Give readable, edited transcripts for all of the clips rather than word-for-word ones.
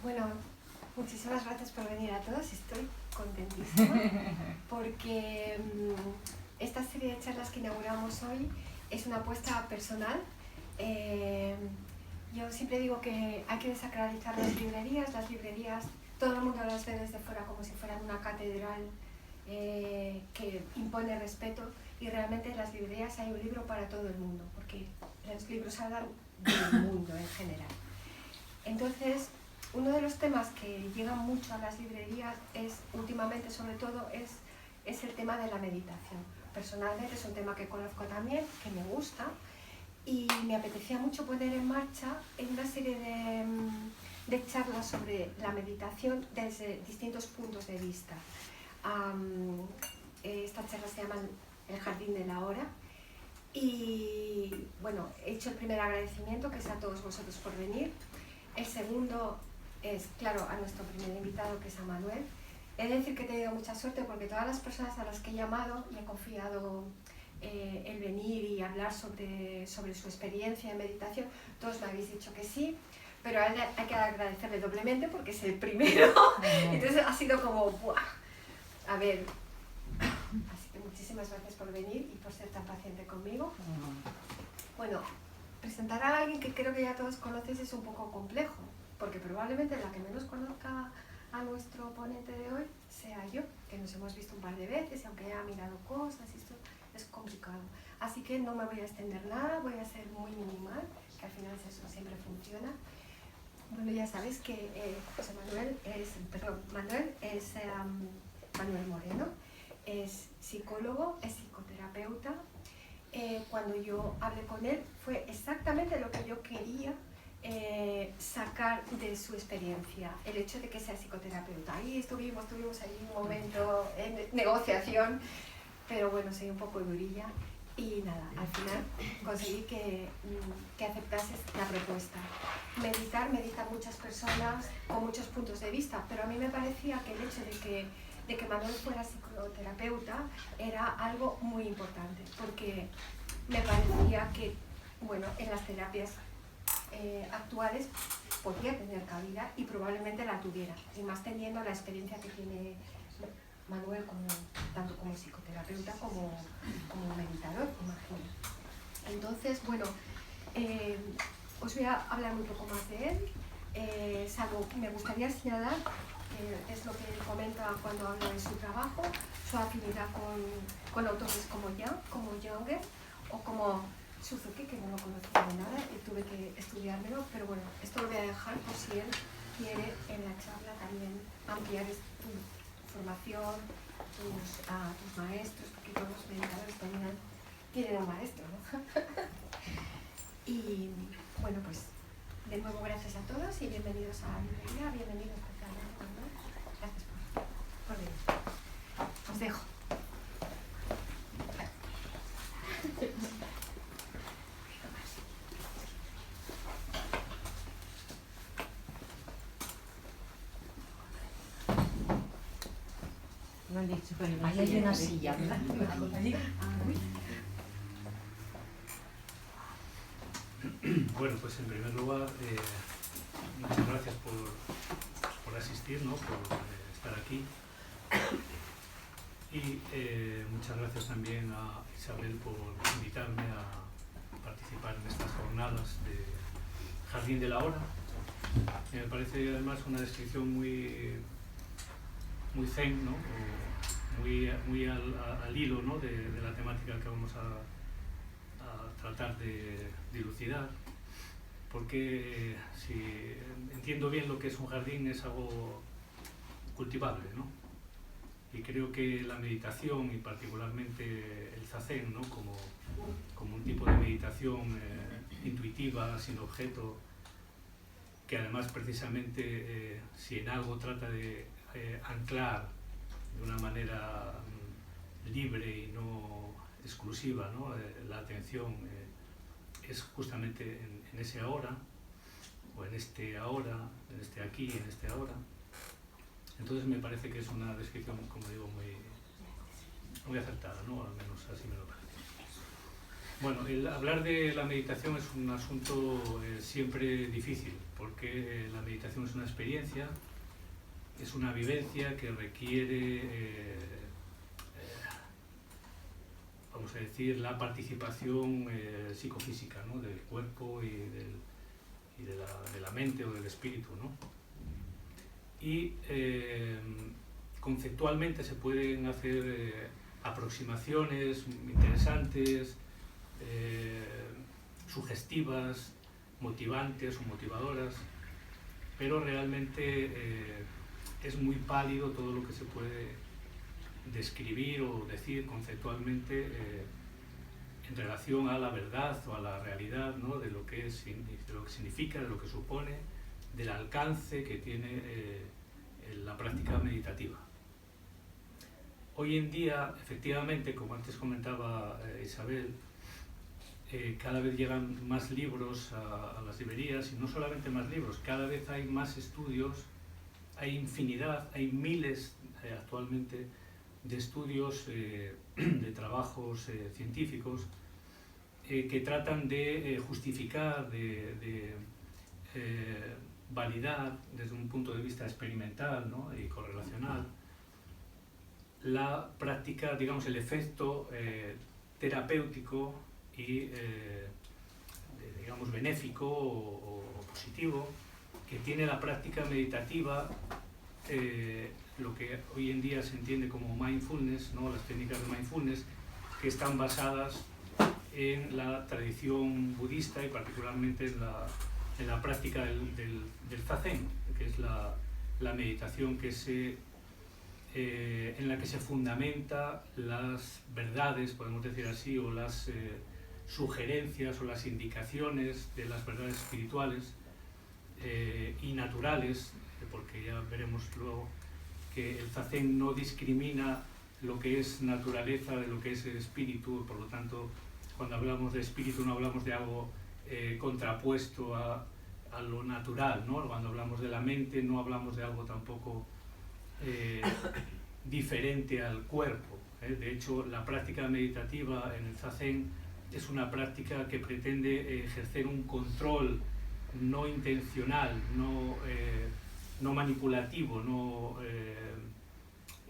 Bueno, muchísimas gracias por venir a todos, estoy contentísima porque esta serie de charlas que inauguramos hoy es una apuesta personal. Yo siempre digo que hay que desacralizar las librerías, todo el mundo las ve desde fuera como si fueran una catedral que impone respeto, y realmente en las librerías hay un libro para todo el mundo, porque los libros hablan del mundo en general. Entonces, uno de los temas que llegan mucho a las librerías últimamente sobre todo, es el tema de la meditación. Personalmente es un tema que conozco también, que me gusta, y me apetecía mucho poner en marcha una serie de charlas sobre la meditación desde distintos puntos de vista. Estas charlas se llaman El Jardín de la Hora, y bueno, he hecho el primer agradecimiento, que es a todos vosotros por venir. El segundo es, claro, a nuestro primer invitado, que es a Manuel. He de decir que he tenido mucha suerte, porque todas las personas a las que he llamado y he confiado el venir y hablar sobre su experiencia en meditación, todos me habéis dicho que sí, pero a él hay que agradecerle doblemente porque es el primero. Entonces ha sido como, ¡buah! A ver, así que muchísimas gracias por venir y por ser tan paciente conmigo. Bueno, presentar a alguien que creo que ya todos conocéis es un poco complejo, porque probablemente la que menos conozca a nuestro ponente de hoy sea yo, que nos hemos visto un par de veces, y aunque haya mirado cosas, esto es complicado. Así que no me voy a extender nada, voy a ser muy minimal, que al final eso siempre funciona. Bueno, ya sabéis que Manuel Moreno es psicólogo, es psicoterapeuta. Cuando yo hablé con él fue exactamente lo que yo quería sacar de su experiencia, el hecho de que sea psicoterapeuta. Ahí estuvimos ahí un momento en negociación, pero bueno, soy un poco durilla y nada, al final conseguí que aceptases la propuesta. Meditan muchas personas con muchos puntos de vista, pero a mí me parecía que el hecho de que Manuel fuera psicoterapeuta era algo muy importante, porque me parecía que, bueno, en las terapias actuales podía tener cabida, y probablemente la tuviera, y más teniendo la experiencia que tiene Manuel tanto como psicoterapeuta como meditador, imagino. Entonces, bueno, os voy a hablar un poco más de él, salvo que me gustaría señalar, que es lo que él comenta cuando habla de su trabajo, su afinidad con autores como Younger o como Suzuki, que no lo conocía de nada y tuve que estudiármelo, pero bueno, esto lo voy a dejar por si él quiere en la charla también ampliar tu formación, tus maestros, porque todos los meditadores tienen un maestro, ¿no? Y bueno, pues de nuevo gracias a todos y bienvenidos a la librería, bienvenidos especialmente, ¿no? Gracias por venir. Os dejo. No han dicho, pero ahí hay una silla, ¿verdad? Bueno, pues en primer lugar, muchas gracias por asistir, ¿no? Por estar aquí. Y muchas gracias también a Isabel por invitarme a participar en estas jornadas de Jardín de la Hora. Me parece además una descripción muy zen, ¿no? Muy al hilo, ¿no? de la temática que vamos a tratar de dilucidar, porque si entiendo bien lo que es un jardín, es algo cultivable, ¿no? Y creo que la meditación, y particularmente el zazen, ¿no? como un tipo de meditación intuitiva, sin objeto, que además precisamente si en algo trata de anclar de una manera libre y no exclusiva, ¿no? La atención es justamente en ese ahora, o en este ahora, en este aquí, en este ahora. Entonces me parece que es una descripción, como digo, muy acertada, ¿no? Al menos así me lo parece. Bueno, hablar de la meditación es un asunto siempre difícil, porque la meditación es una experiencia, es una vivencia que requiere, vamos a decir, la participación psicofísica, ¿no?, del cuerpo y de la mente o del espíritu, ¿no? Y conceptualmente se pueden hacer aproximaciones interesantes, sugestivas, motivantes o motivadoras, pero realmente es muy pálido todo lo que se puede describir o decir conceptualmente en relación a la verdad o a la realidad, ¿no?, de lo que significa, de lo que supone, del alcance que tiene la práctica meditativa. Hoy en día, efectivamente, como antes comentaba Isabel, cada vez llegan más libros a las librerías, y no solamente más libros, cada vez hay más estudios, hay infinidad, hay miles actualmente de estudios, de trabajos científicos que tratan de justificar, de validar desde un punto de vista experimental, ¿no?, y correlacional la práctica, digamos, el efecto terapéutico y digamos benéfico o positivo que tiene la práctica meditativa, lo que hoy en día se entiende como mindfulness, ¿no?, las técnicas de mindfulness, que están basadas en la tradición budista y particularmente en la práctica del zazen, que es la meditación en la que se fundamenta las verdades, podemos decir así, o las sugerencias o las indicaciones de las verdades espirituales y naturales, porque ya veremos luego que el zazen no discrimina lo que es naturaleza de lo que es el espíritu. Por lo tanto, cuando hablamos de espíritu no hablamos de algo contrapuesto a lo natural, ¿no? Cuando hablamos de la mente no hablamos de algo tampoco diferente al cuerpo. De hecho, la práctica meditativa en el zazen es una práctica que pretende ejercer un control no intencional, no manipulativo,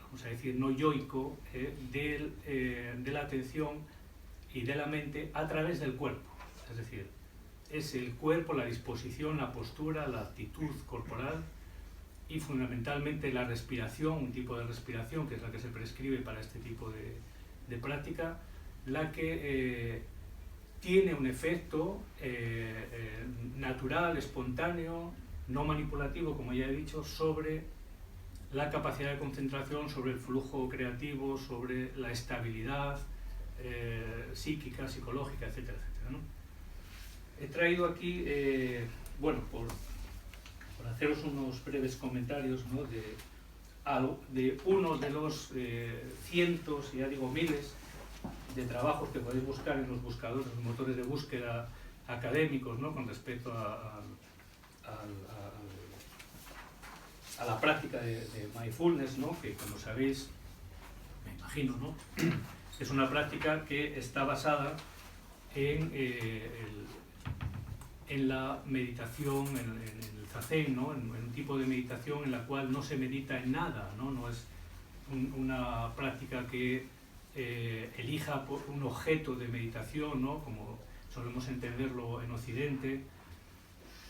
vamos a decir, no yoico, de la atención y de la mente a través del cuerpo. Es decir, es el cuerpo, la disposición, la postura, la actitud corporal y fundamentalmente la respiración, un tipo de respiración que es la que se prescribe para este tipo de práctica, la que tiene un efecto natural, espontáneo, no manipulativo, como ya he dicho, sobre la capacidad de concentración, sobre el flujo creativo, sobre la estabilidad psíquica, psicológica, etcétera, etcétera, ¿no? He traído aquí, bueno, por haceros unos breves comentarios, ¿no?, de uno de los cientos, ya digo miles, de trabajos que podéis buscar en los buscadores, los motores de búsqueda académicos, ¿no?, con respecto a la práctica de mindfulness, ¿no?, que, como sabéis, me imagino, ¿no?, es una práctica que está basada en la meditación, en el zazen, ¿no?, en un tipo de meditación en la cual no se medita en nada, ¿no? No es una práctica que elija un objeto de meditación, ¿no?, como solemos entenderlo en Occidente,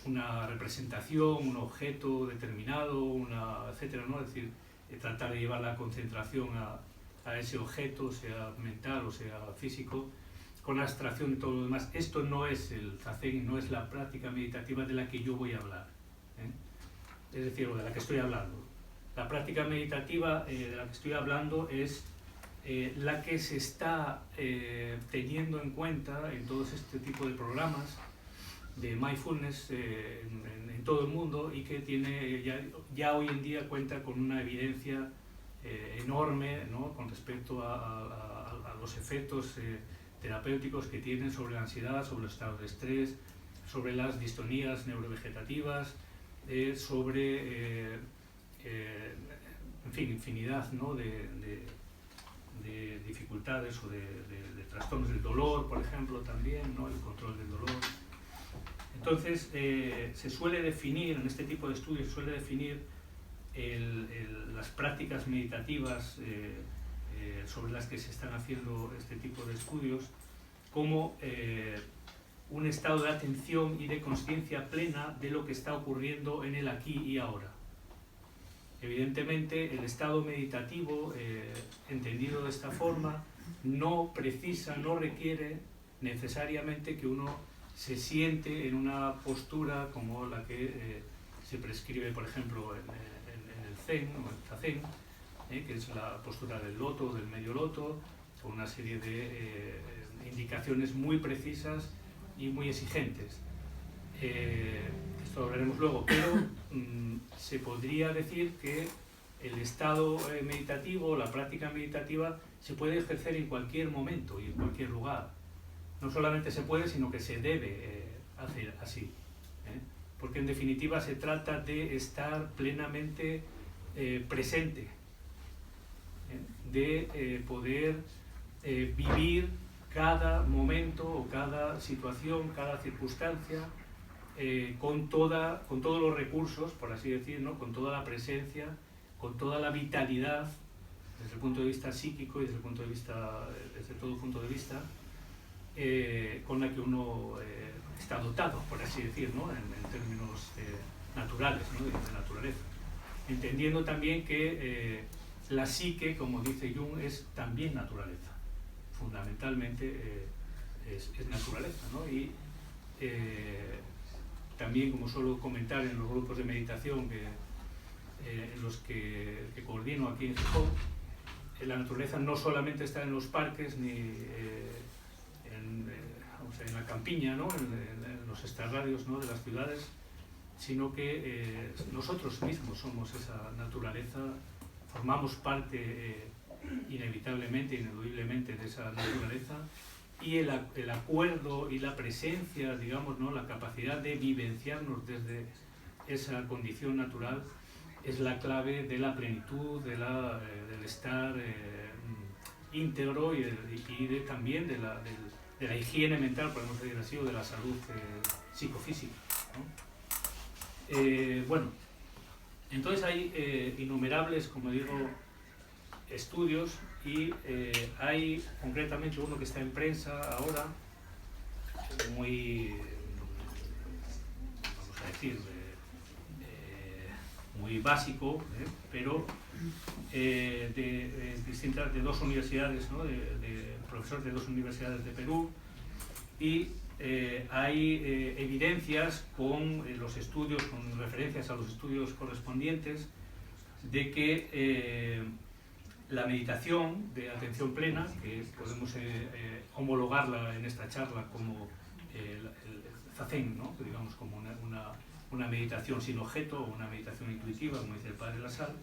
una representación, un objeto determinado, etcétera, ¿no? Es decir, tratar de llevar la concentración a ese objeto, sea mental o sea físico, con abstracción de todo lo demás. Esto no es el zazen, no es la práctica meditativa de la que yo voy a hablar, es decir, o de la que estoy hablando. La práctica meditativa de la que estoy hablando es la que se está teniendo en cuenta en todos este tipo de programas de mindfulness en todo el mundo, y que tiene ya hoy en día cuenta con una evidencia enorme, ¿no?, con respecto a los efectos terapéuticos que tienen sobre la ansiedad, sobre el estado de estrés, sobre las distonías neurovegetativas, sobre, en fin, infinidad, ¿no?, de de dificultades o de trastornos del dolor, por ejemplo, también, ¿no? El control del dolor. Entonces, se suele definir, en este tipo de estudios, se suele definir las prácticas meditativas sobre las que se están haciendo este tipo de estudios como un estado de atención y de consciencia plena de lo que está ocurriendo en el aquí y ahora. Evidentemente, el estado meditativo, entendido de esta forma, no precisa, no requiere necesariamente que uno se siente en una postura como la que se prescribe, por ejemplo, en el Zen o el Zazen, que es la postura del loto, del medio loto, con una serie de indicaciones muy precisas y muy exigentes. Esto lo veremos luego, pero se podría decir que el estado meditativo, la práctica meditativa, se puede ejercer en cualquier momento y en cualquier lugar. No solamente se puede, sino que se debe hacer así. Porque en definitiva se trata de estar plenamente presente, de poder vivir cada momento o cada situación, cada circunstancia, con todos los recursos, por así decirlo, con toda la presencia, con toda la vitalidad, desde el punto de vista psíquico y desde todo punto de vista, con la que uno está dotado, por así decir, ¿no? en términos naturales, ¿no? de naturaleza. Entendiendo también que la psique, como dice Jung, es también naturaleza. Fundamentalmente es naturaleza, ¿no? Y también, como suelo comentar en los grupos de meditación en los que coordino aquí en Gijón, la naturaleza no solamente está en los parques ni en la campiña, ¿no? en los extrarradios, ¿no? de las ciudades, sino que nosotros mismos somos esa naturaleza, formamos parte inevitablemente, ineludiblemente de esa naturaleza, y el acuerdo y la presencia, digamos, ¿no? la capacidad de vivenciarnos desde esa condición natural es la clave de la plenitud, del estar íntegro y también de la higiene mental, podemos decir así, o de la salud psicofísica, ¿no? Bueno, entonces hay innumerables, como digo, estudios y hay concretamente uno que está en prensa ahora, muy, vamos a decir, muy básico, pero de dos universidades, ¿no? de profesores de dos universidades de Perú, y hay evidencias con los estudios, con referencias a los estudios correspondientes, de que la meditación de atención plena, que podemos homologarla en esta charla como el Zazen, ¿no? digamos como una meditación sin objeto o una meditación intuitiva, como dice el padre Lassalle,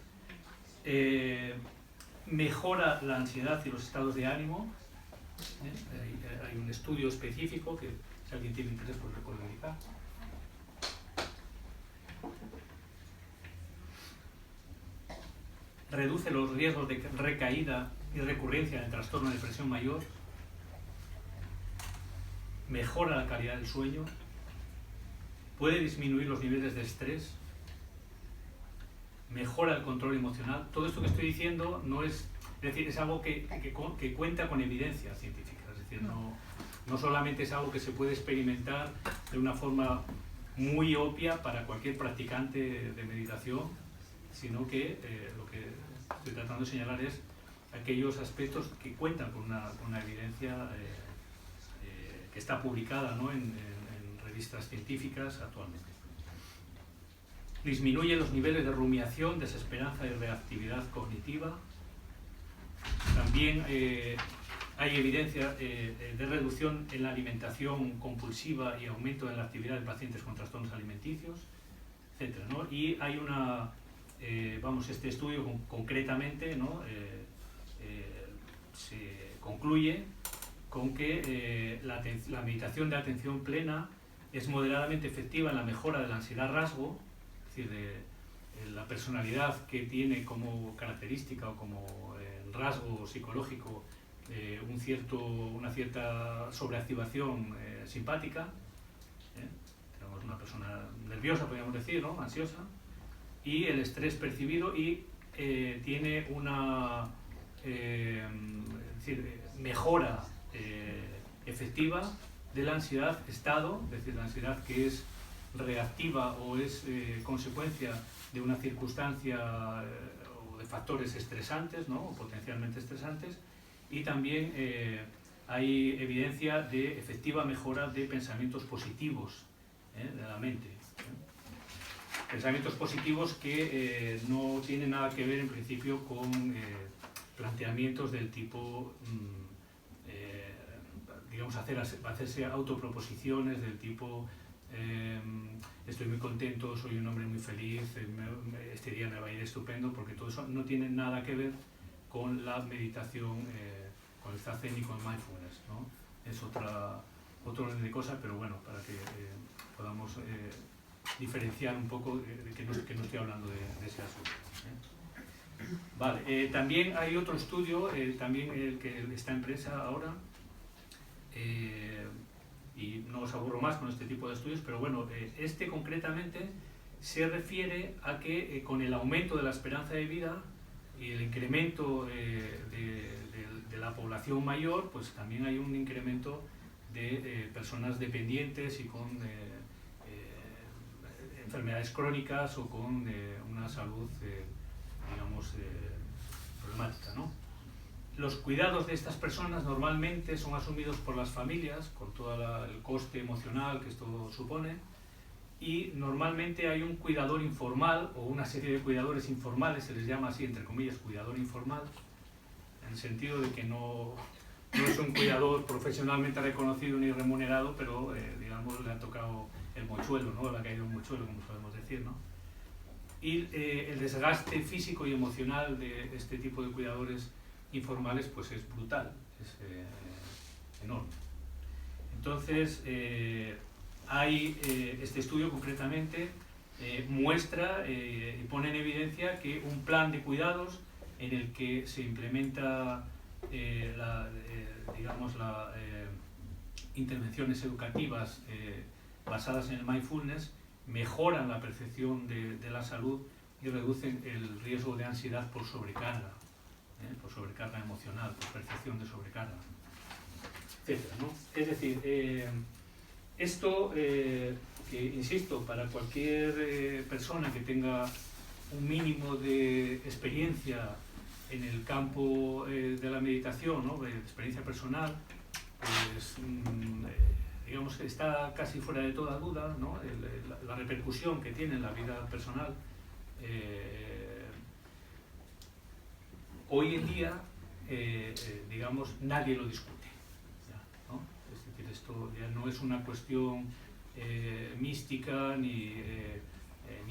mejora la ansiedad y los estados de ánimo. Hay un estudio específico que, si alguien tiene interés, pues lo puede dedicar. Reduce los riesgos de recaída y recurrencia del trastorno de depresión mayor, mejora la calidad del sueño, puede disminuir los niveles de estrés, mejora el control emocional. Todo esto que estoy diciendo no es decir, es algo que cuenta con evidencia científica, es decir, no solamente es algo que se puede experimentar de una forma muy obvia para cualquier practicante de meditación, sino que lo que estoy tratando de señalar es aquellos aspectos que cuentan con una evidencia que está publicada, ¿no? en revistas científicas actualmente. Disminuye los niveles de rumiación, desesperanza y reactividad cognitiva. También hay evidencia de reducción en la alimentación compulsiva y aumento en la actividad de pacientes con trastornos alimenticios, etc., ¿no? Y hay este estudio concretamente, ¿no? Se concluye con que la meditación de atención plena es moderadamente efectiva en la mejora de la ansiedad rasgo, es decir, de la personalidad que tiene como característica o como rasgo psicológico, una cierta sobreactivación simpática, tenemos una persona nerviosa, podríamos decir, ¿no? Ansiosa, y el estrés percibido, y tiene una mejora efectiva de la ansiedad estado, es decir, la ansiedad que es reactiva o es consecuencia de una circunstancia o de factores estresantes, ¿no? O potencialmente estresantes, y también hay evidencia de efectiva mejora de pensamientos positivos de la mente. Pensamientos positivos que no tienen nada que ver en principio con planteamientos del tipo, digamos, hacerse autoproposiciones del tipo estoy muy contento, soy un hombre muy feliz, este día me va a ir estupendo, porque todo eso no tiene nada que ver con la meditación, con el zazen y con el mindfulness, ¿no? Es otro orden de cosas, pero bueno, para que podamos diferenciar un poco de que no estoy hablando de ese asunto. Vale, también hay otro estudio, también el que está en prensa ahora, y no os aburro más con este tipo de estudios, pero bueno, este concretamente se refiere a que con el aumento de la esperanza de vida y el incremento de la población mayor, pues también hay un incremento de personas dependientes y con enfermedades crónicas o con una salud, digamos, problemática, ¿no? Los cuidados de estas personas normalmente son asumidos por las familias, con todo el coste emocional que esto supone, y normalmente hay un cuidador informal o una serie de cuidadores informales, se les llama así, entre comillas, cuidador informal, en el sentido de que no es un cuidador profesionalmente reconocido ni remunerado, pero digamos le ha tocado el mochuelo, ¿no? Le ha caído un mochuelo, como podemos decir, ¿no? Y el desgaste físico y emocional de este tipo de cuidadores informales pues es brutal, es enorme. Entonces hay este estudio concretamente muestra y pone en evidencia que un plan de cuidados en el que se implementa intervenciones educativas basadas en el mindfulness mejoran la percepción de la salud y reducen el riesgo de ansiedad por sobrecarga emocional, por percepción de sobrecarga, etc., ¿no? Es decir, esto que, insisto, para cualquier persona que tenga un mínimo de experiencia en el campo de la meditación, ¿no? De experiencia personal, pues digamos que está casi fuera de toda duda, ¿no? La repercusión que tiene en la vida personal. Hoy en día, digamos, nadie lo discute, ¿ya? ¿No? Es decir, esto ya no es una cuestión mística ni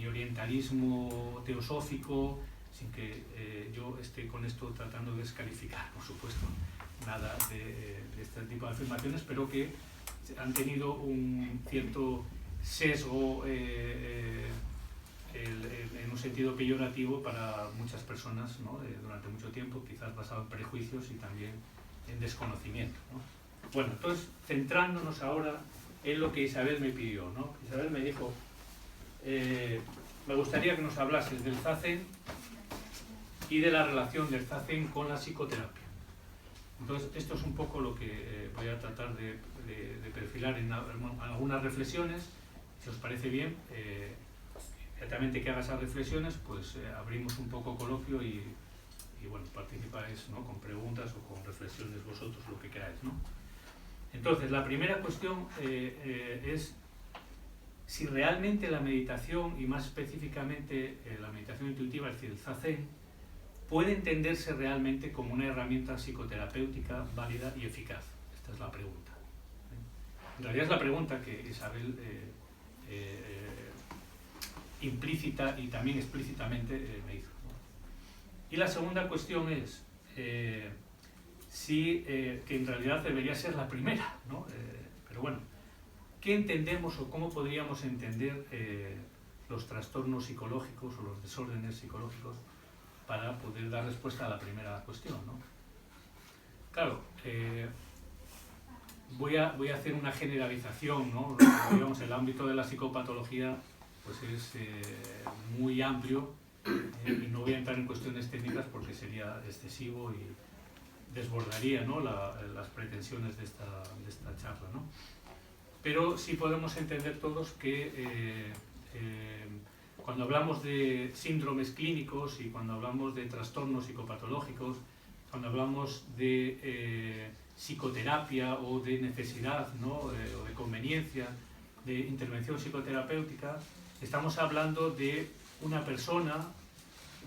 orientalismo teosófico, sin que yo esté con esto tratando de descalificar, por supuesto, nada de este tipo de afirmaciones, pero que han tenido un cierto sesgo en un sentido peyorativo para muchas personas, ¿no? Durante mucho tiempo, quizás basado en prejuicios y también en desconocimiento, ¿no? Bueno, entonces, centrándonos ahora en lo que Isabel me pidió, ¿no? Isabel me dijo, me gustaría que nos hablases del zazen y de la relación del zazen con la psicoterapia. Entonces, esto es un poco lo que voy a tratar de perfilar en algunas reflexiones. Si os parece bien, inmediatamente que haga esas reflexiones, pues abrimos un poco coloquio y bueno, participáis, ¿no? Con preguntas o con reflexiones vosotros, lo que queráis, ¿no? Entonces, la primera cuestión es si realmente la meditación, y más específicamente la meditación intuitiva, es decir, el zazen, puede entenderse realmente como una herramienta psicoterapéutica válida y eficaz. Esta es la pregunta. En realidad es la pregunta que Isabel implícita y también explícitamente me hizo, ¿no? Y la segunda cuestión es que en realidad debería ser la primera, ¿no? Pero bueno, ¿qué entendemos o cómo podríamos entender los trastornos psicológicos o los desórdenes psicológicos para poder dar respuesta a la primera cuestión, ¿no? Claro, voy a hacer una generalización, ¿no? Digamos, el ámbito de la psicopatología pues es muy amplio, y no voy a entrar en cuestiones técnicas porque sería excesivo y desbordaría, ¿no?, las pretensiones de esta charla, ¿no? Pero sí podemos entender todos que cuando hablamos de síndromes clínicos y cuando hablamos de trastornos psicopatológicos, cuando hablamos de psicoterapia o de necesidad, ¿no?, o de conveniencia de intervención psicoterapéutica, estamos hablando de una persona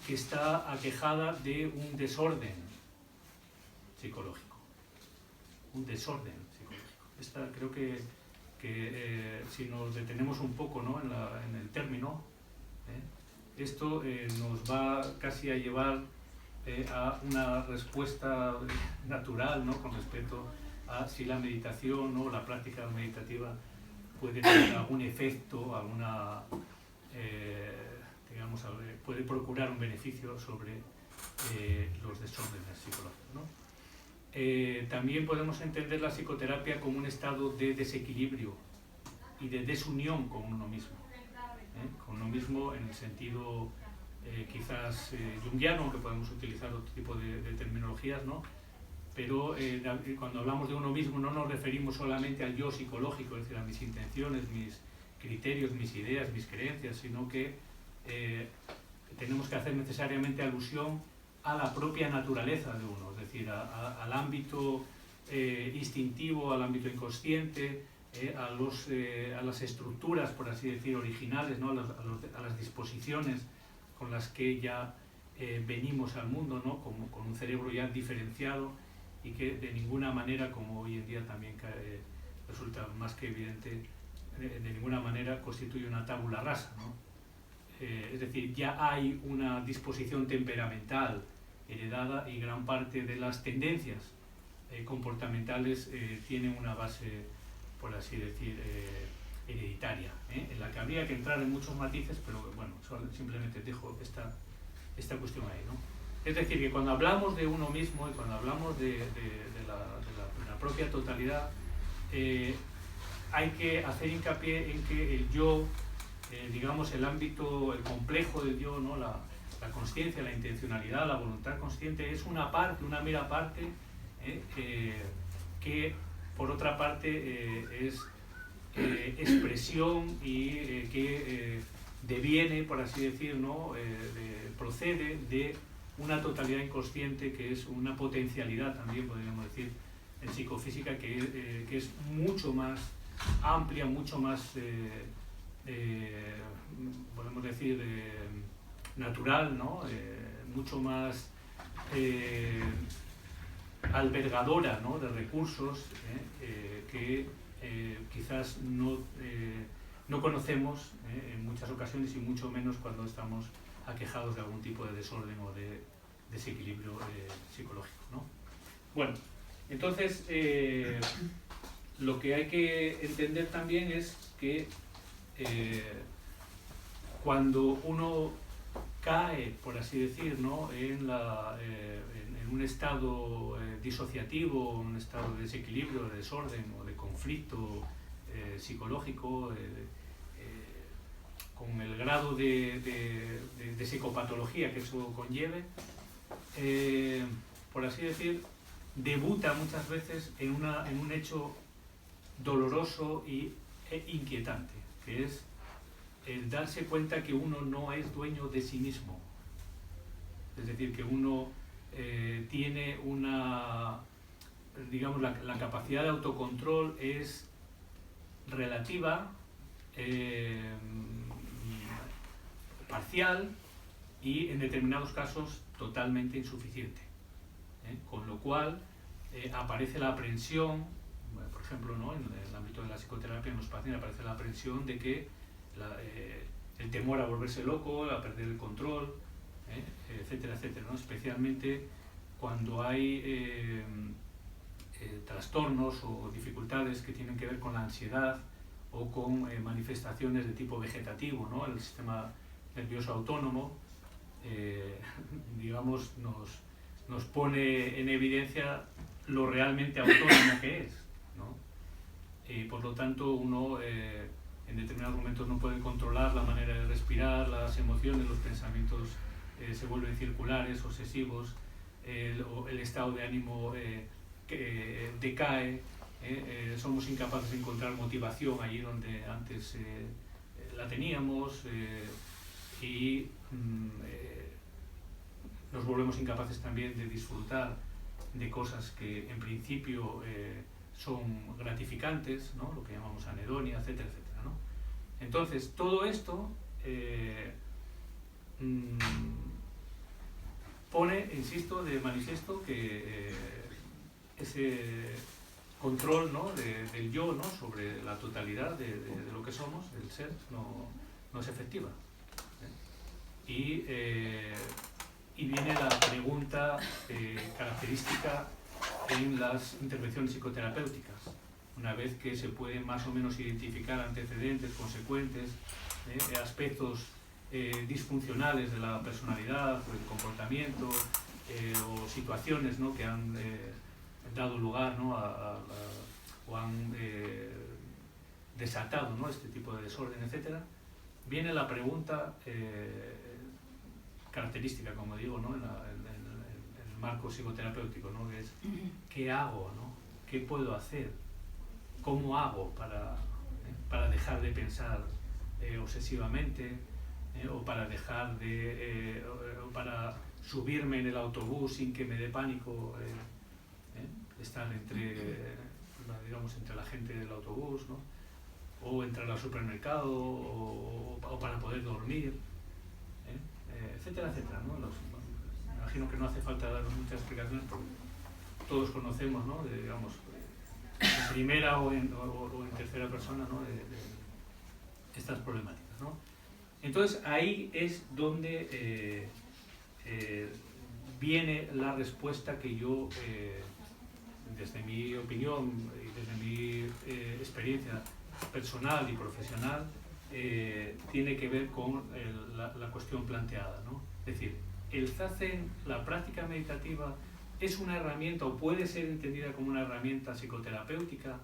que está aquejada de un desorden psicológico. Un desorden psicológico. Creo que si nos detenemos un poco, ¿no?, en el término, esto nos va casi a llevar a una respuesta natural, ¿no?, con respecto a si la meditación o la práctica meditativa puede tener algún efecto, alguna, digamos, puede procurar un beneficio sobre los desórdenes psicológicos, ¿no? También podemos entender la psicoterapia como un estado de desequilibrio y de desunión con uno mismo, con uno mismo en el sentido quizás junguiano, aunque podemos utilizar otro tipo de terminologías, ¿no? Pero cuando hablamos de uno mismo no nos referimos solamente al yo psicológico, es decir, a mis intenciones, mis criterios, mis ideas, mis creencias, sino que tenemos que hacer necesariamente alusión a la propia naturaleza de uno, es decir, al ámbito instintivo, al ámbito inconsciente, a las estructuras, por así decir, originales, ¿no?, a las disposiciones con las que ya venimos al mundo, ¿no?, con un cerebro ya diferenciado y que de ninguna manera, como hoy en día también resulta más que evidente, de ninguna manera constituye una tabula rasa, ¿no? Es decir, ya hay una disposición temperamental heredada y gran parte de las tendencias comportamentales tienen una base, por así decir, hereditaria, en la que habría que entrar en muchos matices, pero bueno, simplemente dejo esta cuestión ahí, ¿no? Es decir, que cuando hablamos de uno mismo y cuando hablamos de la propia totalidad, hay que hacer hincapié en que el yo, digamos, el ámbito, el complejo del yo, ¿no?, la consciencia, la intencionalidad, la voluntad consciente, es una parte, una mera parte, que por otra parte es expresión y que deviene, por así decir, ¿no?, procede de una totalidad inconsciente que es una potencialidad también, podríamos decir, en psicofísica, que es mucho más amplia, mucho más, podemos decir, natural, ¿no?, mucho más albergadora, ¿no?, de recursos que quizás no conocemos en muchas ocasiones, y mucho menos cuando estamos aquejados de algún tipo de desorden o de desequilibrio psicológico, ¿no? Bueno, entonces lo que hay que entender también es que cuando uno cae, por así decir, ¿no?, en un estado disociativo, un estado de desequilibrio, de desorden o de conflicto psicológico, con el grado de psicopatología que eso conlleve, por así decir, debuta muchas veces en un hecho doloroso e inquietante, que es el darse cuenta que uno no es dueño de sí mismo. Es decir, que uno tiene una, digamos, la capacidad de autocontrol es relativa, parcial y en determinados casos totalmente insuficiente, con lo cual aparece la aprensión, por ejemplo, ¿no?, en el ámbito de la psicoterapia en los pacientes aparece la aprensión de que el temor a volverse loco, a perder el control, etcétera, etcétera, ¿no?, especialmente cuando hay trastornos o dificultades que tienen que ver con la ansiedad o con manifestaciones de tipo vegetativo, ¿no?, el sistema nervioso autónomo, digamos, nos pone en evidencia lo realmente autónomo que es, ¿no? Y por lo tanto uno en determinados momentos no puede controlar la manera de respirar, las emociones, los pensamientos se vuelven circulares, obsesivos, el estado de ánimo que decae, somos incapaces de encontrar motivación allí donde antes la teníamos y nos volvemos incapaces también de disfrutar de cosas que en principio son gratificantes, ¿no? Lo que llamamos anedonia, etcétera, etcétera, ¿no? Entonces, todo esto pone, insisto, de manifiesto que ese control, ¿no? del yo, ¿no? sobre la totalidad de lo que somos, del ser, no es efectiva. Y viene la pregunta característica en las intervenciones psicoterapéuticas. Una vez que se pueden más o menos identificar antecedentes, consecuentes, aspectos disfuncionales de la personalidad, o el comportamiento, o situaciones, ¿no? que han dado lugar, ¿no? o han desatado, ¿no? este tipo de desorden, etc., viene la pregunta característica, como digo, ¿no? en el marco psicoterapéutico, ¿no? que es ¿qué hago? ¿no? ¿Qué puedo hacer? ¿Cómo hago para dejar de pensar obsesivamente? O para dejar de o para subirme en el autobús sin que me dé pánico estar digamos, entre la gente del autobús, ¿no? O entrar al supermercado o para poder dormir, etcétera, etcétera, ¿no? Me imagino que no hace falta dar muchas explicaciones porque todos conocemos, ¿no? Digamos, en primera o en tercera persona, ¿no? de estas problemáticas, ¿no? Entonces ahí es donde viene la respuesta que yo, desde mi opinión y desde mi experiencia personal y profesional, tiene que ver con la cuestión planteada, ¿no? Es decir, el zazen, la práctica meditativa, es una herramienta o puede ser entendida como una herramienta psicoterapéutica.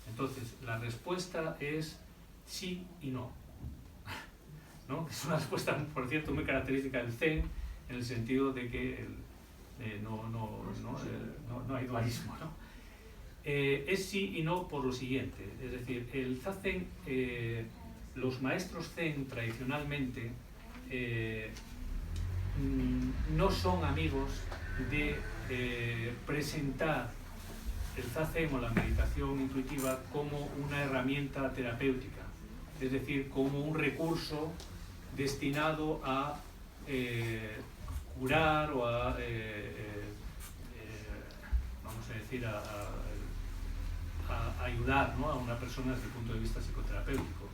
Entonces la respuesta es sí y no. ¿No? Es una respuesta, por cierto, muy característica del Zen, en el sentido de que no hay dualismo, ¿no? Es sí y no por lo siguiente, es decir, el zazen, los maestros Zen tradicionalmente no son amigos de presentar el zazen o la meditación intuitiva como una herramienta terapéutica, es decir, como un recurso destinado a curar o a, vamos a decir, a ayudar, ¿no? a una persona desde el punto de vista psicoterapéutico.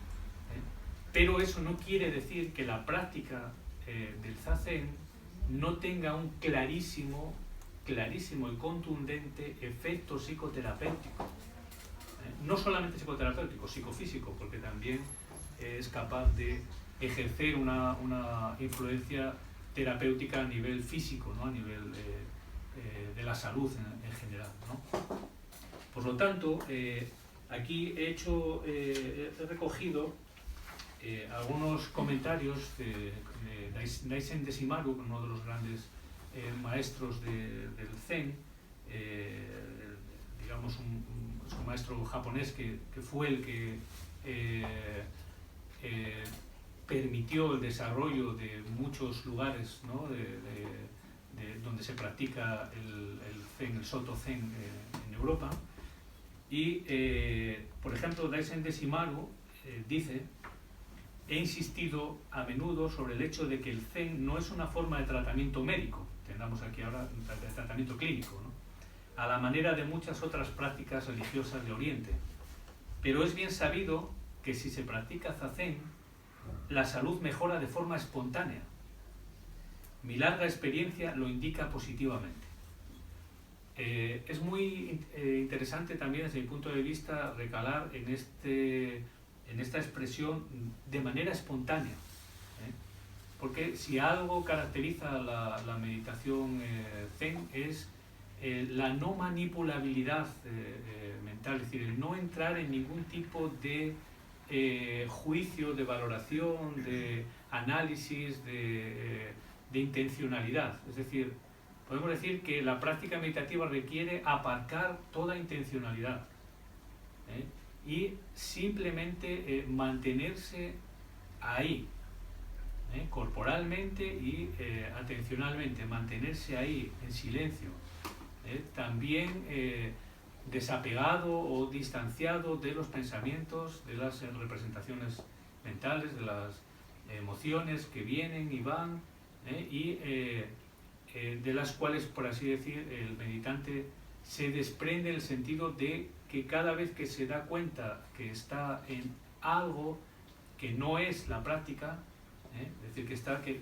Pero eso no quiere decir que la práctica del zazen no tenga un clarísimo y contundente efecto psicoterapéutico. No solamente psicoterapéutico, psicofísico, porque también es capaz de ejercer una influencia terapéutica a nivel físico, ¿no? a nivel de la salud en general, ¿no? Por lo tanto, aquí he recogido algunos comentarios de Daisen Desimaru, uno de los grandes maestros del Zen, digamos un maestro japonés que fue el que permitió el desarrollo de muchos lugares, ¿no? donde se practica el Zen, el Soto Zen en Europa. Y, por ejemplo, Daisen Desimaru dice: he insistido a menudo sobre el hecho de que el Zen no es una forma de tratamiento médico, tengamos aquí ahora de tratamiento clínico, ¿no? a la manera de muchas otras prácticas religiosas de Oriente. Pero es bien sabido que si se practica zazen, la salud mejora de forma espontánea. Mi larga experiencia lo indica positivamente. Es muy interesante también desde mi punto de vista recalar en esta expresión de manera espontánea. porque si algo caracteriza la meditación Zen es la no manipulabilidad mental, es decir, el no entrar en ningún tipo de juicio, de valoración, de análisis, de intencionalidad. Es decir, podemos decir que la práctica meditativa requiere aparcar toda intencionalidad y simplemente mantenerse ahí, corporalmente y atencionalmente, mantenerse ahí en silencio, también desapegado o distanciado de los pensamientos, de las representaciones mentales, de las emociones que vienen y van, y de las cuales, por así decir, el meditante se desprende el sentido de que cada vez que se da cuenta que está en algo que no es la práctica, es decir,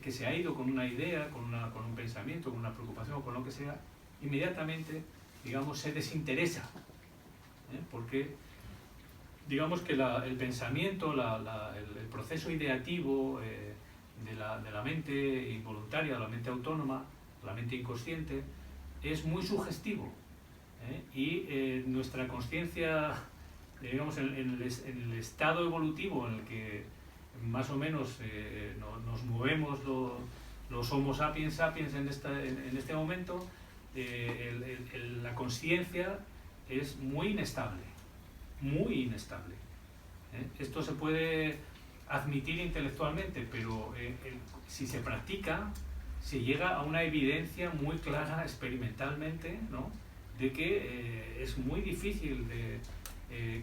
que se ha ido con una idea, con un pensamiento, con una preocupación o con lo que sea, inmediatamente, digamos, se desinteresa, porque digamos que el pensamiento, el proceso ideativo de la mente involuntaria, de la mente autónoma, la mente inconsciente, es muy sugestivo, y nuestra consciencia, digamos, en el estado evolutivo en el que más o menos nos movemos los Homo sapiens sapiens en este momento, la consciencia es muy inestable, muy inestable. Esto se puede admitir intelectualmente, pero si se practica, se llega a una evidencia muy clara experimentalmente, ¿no?, de que es muy difícil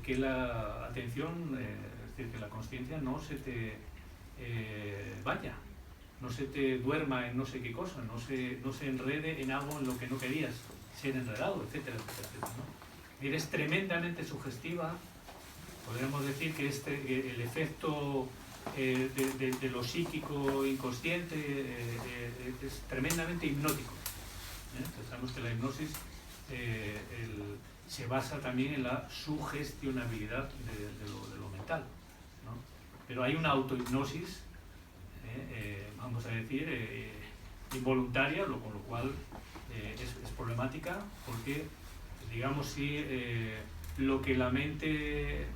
que la atención, es decir, que la consciencia no se te vaya, no se te duerma en no sé qué cosa, no se enrede en algo en lo que no querías ser enredado, etcétera, etcétera, etcétera, ¿no? Eres tremendamente sugestiva, podríamos decir que el efecto de lo psíquico inconsciente es tremendamente hipnótico. Pensamos que la hipnosis se basa también en la sugestionabilidad de lo mental, ¿no? Pero hay una autohipnosis, vamos a decir, involuntaria, con lo cual es problemática, porque, digamos, si lo que la mente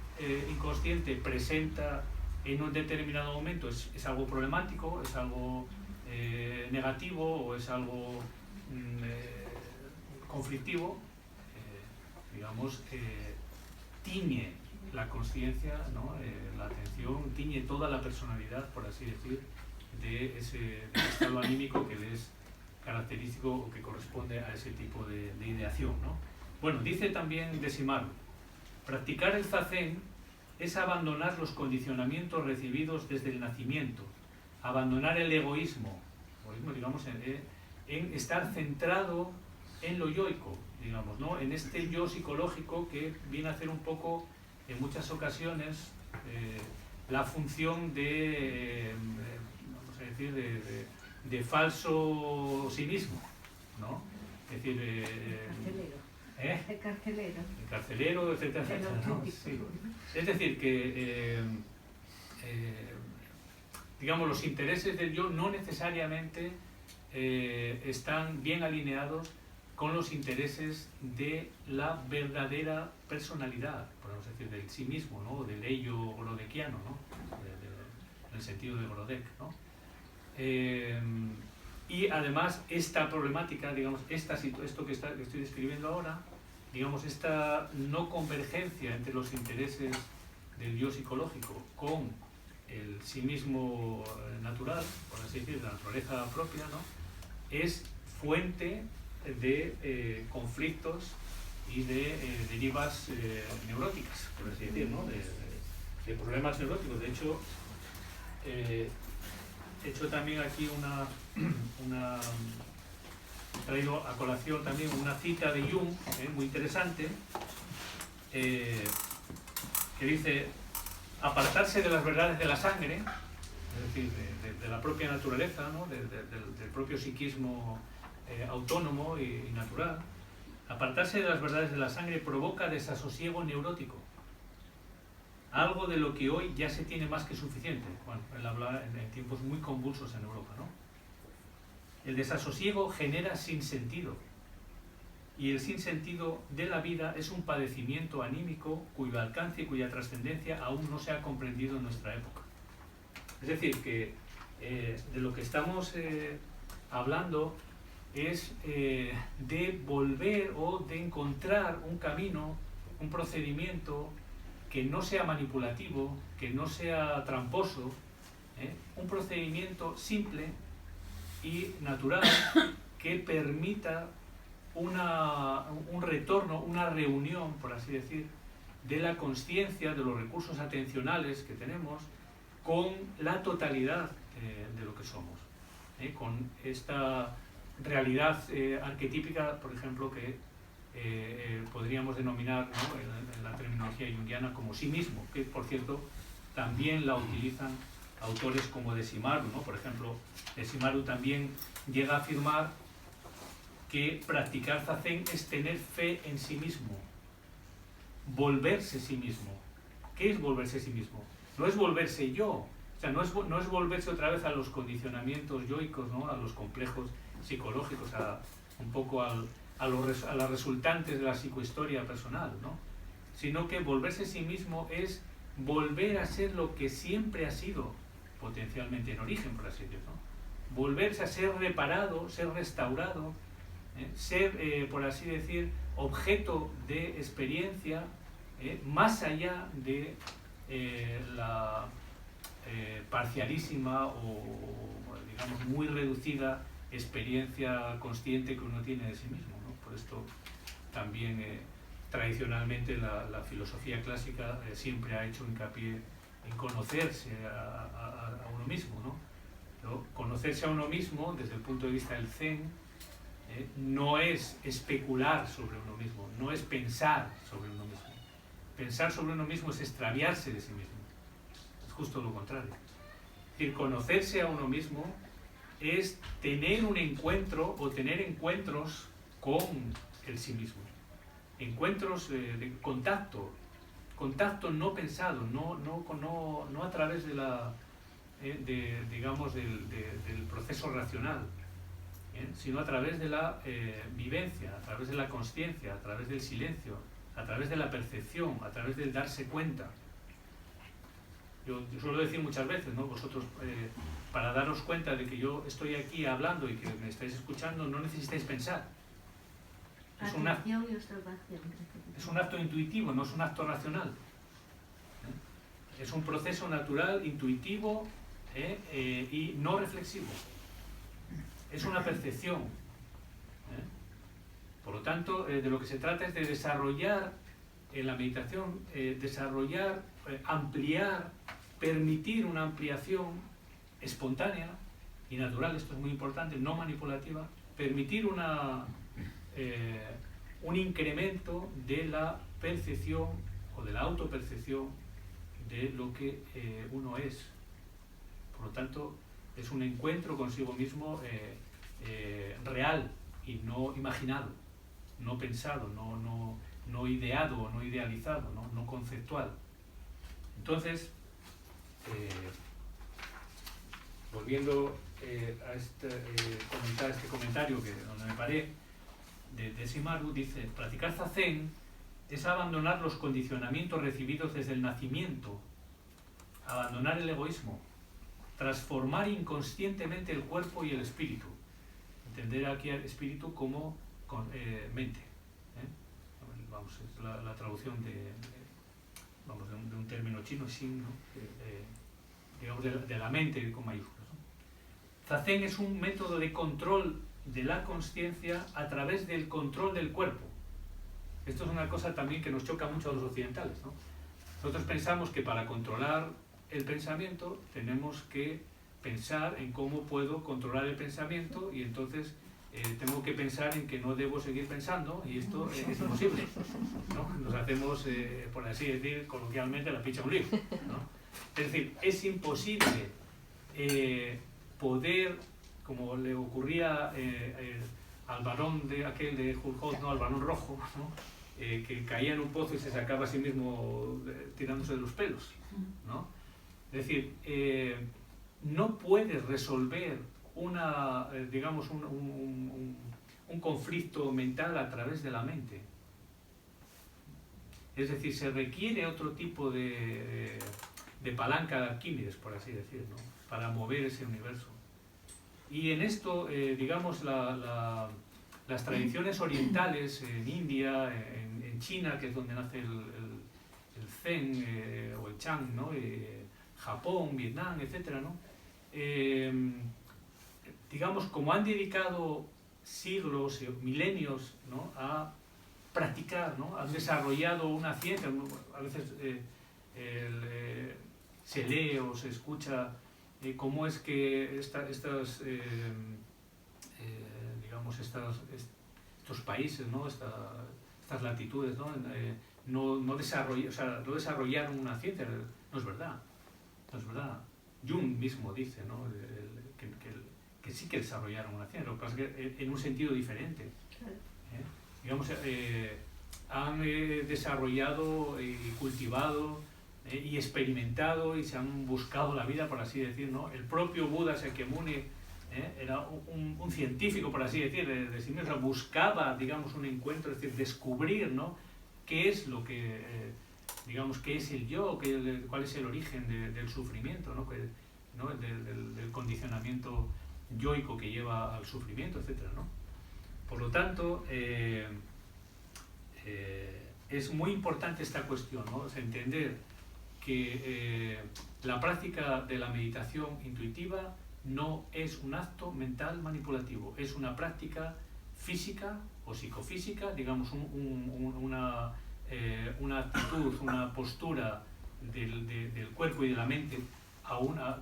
inconsciente presenta en un determinado momento es algo problemático, es algo negativo o es algo conflictivo, digamos, tiñe la consciencia, ¿no?, la atención, tiñe toda la personalidad, por así decir, de ese estado anímico que le es característico o que corresponde a ese tipo de ideación, ¿no? Bueno, dice también Desimaru, practicar el zazen es abandonar los condicionamientos recibidos desde el nacimiento, abandonar el egoísmo, digamos, en estar centrado en lo yoico, digamos, ¿no?, en este yo psicológico que viene a hacer un poco, en muchas ocasiones, la función vamos a decir, de falso sí mismo, ¿no? Es decir, El carcelero. El carcelero, etcétera, etcétera, ¿no? Sí. Es decir, que digamos, los intereses del yo no necesariamente están bien alineados con los intereses de la verdadera personalidad, podemos decir, del sí mismo, ¿no?, del ello grodekiano, ¿no?, en el sentido de Grodek, ¿no? Y además esta problemática, digamos, esto que estoy describiendo ahora, digamos, esta no convergencia entre los intereses del yo psicológico con el sí mismo natural, por así decir, la naturaleza propia, ¿no?, es fuente de conflictos y de derivas neuróticas, por así decir, ¿no?, de problemas neuróticos. De hecho, he hecho también aquí he traído a colación también una cita de Jung, muy interesante, que dice: apartarse de las verdades de la sangre, es decir, de la propia naturaleza, ¿no?, del propio psiquismo autónomo y natural, apartarse de las verdades de la sangre provoca desasosiego neurótico. algo de lo que hoy ya se tiene más que suficiente. Bueno, él habla en tiempos muy convulsos en Europa, ¿no? El desasosiego genera sinsentido, y el sinsentido de la vida es un padecimiento anímico cuyo alcance y cuya trascendencia aún no se ha comprendido en nuestra época. Es decir, que de lo que estamos hablando es de volver o de encontrar un camino, un procedimiento que no sea manipulativo, que no sea tramposo, un procedimiento simple y natural que permita un retorno, una reunión, por así decir, de la consciencia, de los recursos atencionales que tenemos con la totalidad de lo que somos, con esta realidad arquetípica, por ejemplo, que podríamos denominar, ¿no?, en la terminología junguiana como sí mismo, que por cierto también la utilizan autores como Deshimaru, ¿no? Por ejemplo, Deshimaru también llega a afirmar que practicar zazen es tener fe en sí mismo, volverse sí mismo. ¿Qué es volverse sí mismo? No es volverse yo, o sea, no es volverse otra vez a los condicionamientos yoicos, ¿no?, a los complejos psicológicos, un poco a las resultantes de la psicohistoria personal, ¿no? Sino que volverse sí mismo es volver a ser lo que siempre ha sido, potencialmente en origen, por así decirlo, ¿no? Volverse a ser reparado, ser restaurado, ser, por así decir, objeto de experiencia, más allá de la parcialísima o, digamos, muy reducida experiencia consciente que uno tiene de sí mismo, ¿no? Por esto también tradicionalmente la filosofía clásica siempre ha hecho hincapié en conocerse a uno mismo, ¿no? Conocerse a uno mismo desde el punto de vista del Zen no es especular sobre uno mismo, no es pensar sobre uno mismo. Pensar sobre uno mismo es extraviarse de sí mismo, es justo lo contrario. Es decir, conocerse a uno mismo es tener un encuentro o tener encuentros con el sí mismo, encuentros de contacto no pensado, no a través de digamos, del proceso racional, sino a través de la vivencia, a través de la consciencia, a través del silencio, a través de la percepción, a través del darse cuenta. Yo suelo decir muchas veces, ¿no? Vosotros, para daros cuenta de que yo estoy aquí hablando y que me estáis escuchando, no necesitáis pensar. Es un acto intuitivo, no es un acto racional. Es un proceso natural, intuitivo y no reflexivo. Es una percepción. Por lo tanto, de lo que se trata es de desarrollar en la meditación, ampliar, permitir una ampliación espontánea y natural, esto es muy importante, no manipulativa, permitir un incremento de la percepción o de la autopercepción de lo que uno es. Por lo tanto, es un encuentro consigo mismo real y no imaginado, no pensado, no ideado o no idealizado, no conceptual. Entonces, volviendo a este comentario donde me paré, de Deshimaru, dice: practicar zazen es abandonar los condicionamientos recibidos desde el nacimiento, abandonar el egoísmo, transformar inconscientemente el cuerpo y el espíritu. Entender aquí al espíritu como mente. Vamos, es la traducción de un término chino, xin, ¿no? Digamos de la mente con mayúsculas, ¿no? Zazen es un método de control de la consciencia a través del control del cuerpo. Esto es una cosa también que nos choca mucho a los occidentales, ¿no? Nosotros pensamos que para controlar el pensamiento tenemos que pensar en cómo puedo controlar el pensamiento, y entonces tengo que pensar en que no debo seguir pensando, y esto es imposible, ¿no? Nos hacemos, por así decir coloquialmente, la picha un lío, ¿no? Es decir, es imposible poder, como le ocurría al varón de aquel de Hulk, ¿no?, al varón rojo, ¿no?, que caía en un pozo y se sacaba a sí mismo tirándose de los pelos, ¿no? Es decir, no puedes resolver digamos, un conflicto mental a través de la mente. Es decir, se requiere otro tipo de palanca de Arquímedes, por así decir, ¿no? Para mover ese universo. Y en esto, digamos, las tradiciones orientales, en India, en China, que es donde nace el Zen o el Chan, ¿no? Japón, Vietnam, etc., ¿no? Digamos, como han dedicado siglos, milenios, ¿no? A practicar, ¿no? Han desarrollado una ciencia, a veces se lee o se escucha cómo es que digamos, estos países, ¿no? Estas latitudes, ¿no? No desarrollaron una ciencia. No es verdad, no es verdad. Jung mismo dice, ¿no? Que sí que desarrollaron una ciencia, lo que pasa es que en un sentido diferente. Digamos, han desarrollado y cultivado y experimentado y se han buscado la vida, por así decir, ¿no? El propio Buda Shakyamuni era un científico, por así decir, de sí mismo. O sea, buscaba, digamos, un encuentro, es decir, descubrir, ¿no? Qué es lo que, digamos, qué es el yo, cuál es el origen del sufrimiento, ¿no? Del condicionamiento yoico que lleva al sufrimiento, etc., ¿no? Por lo tanto, es muy importante esta cuestión, ¿no? Es entender que la práctica de la meditación intuitiva no es un acto mental manipulativo, es una práctica física o psicofísica, digamos, una actitud, una postura del cuerpo y de la mente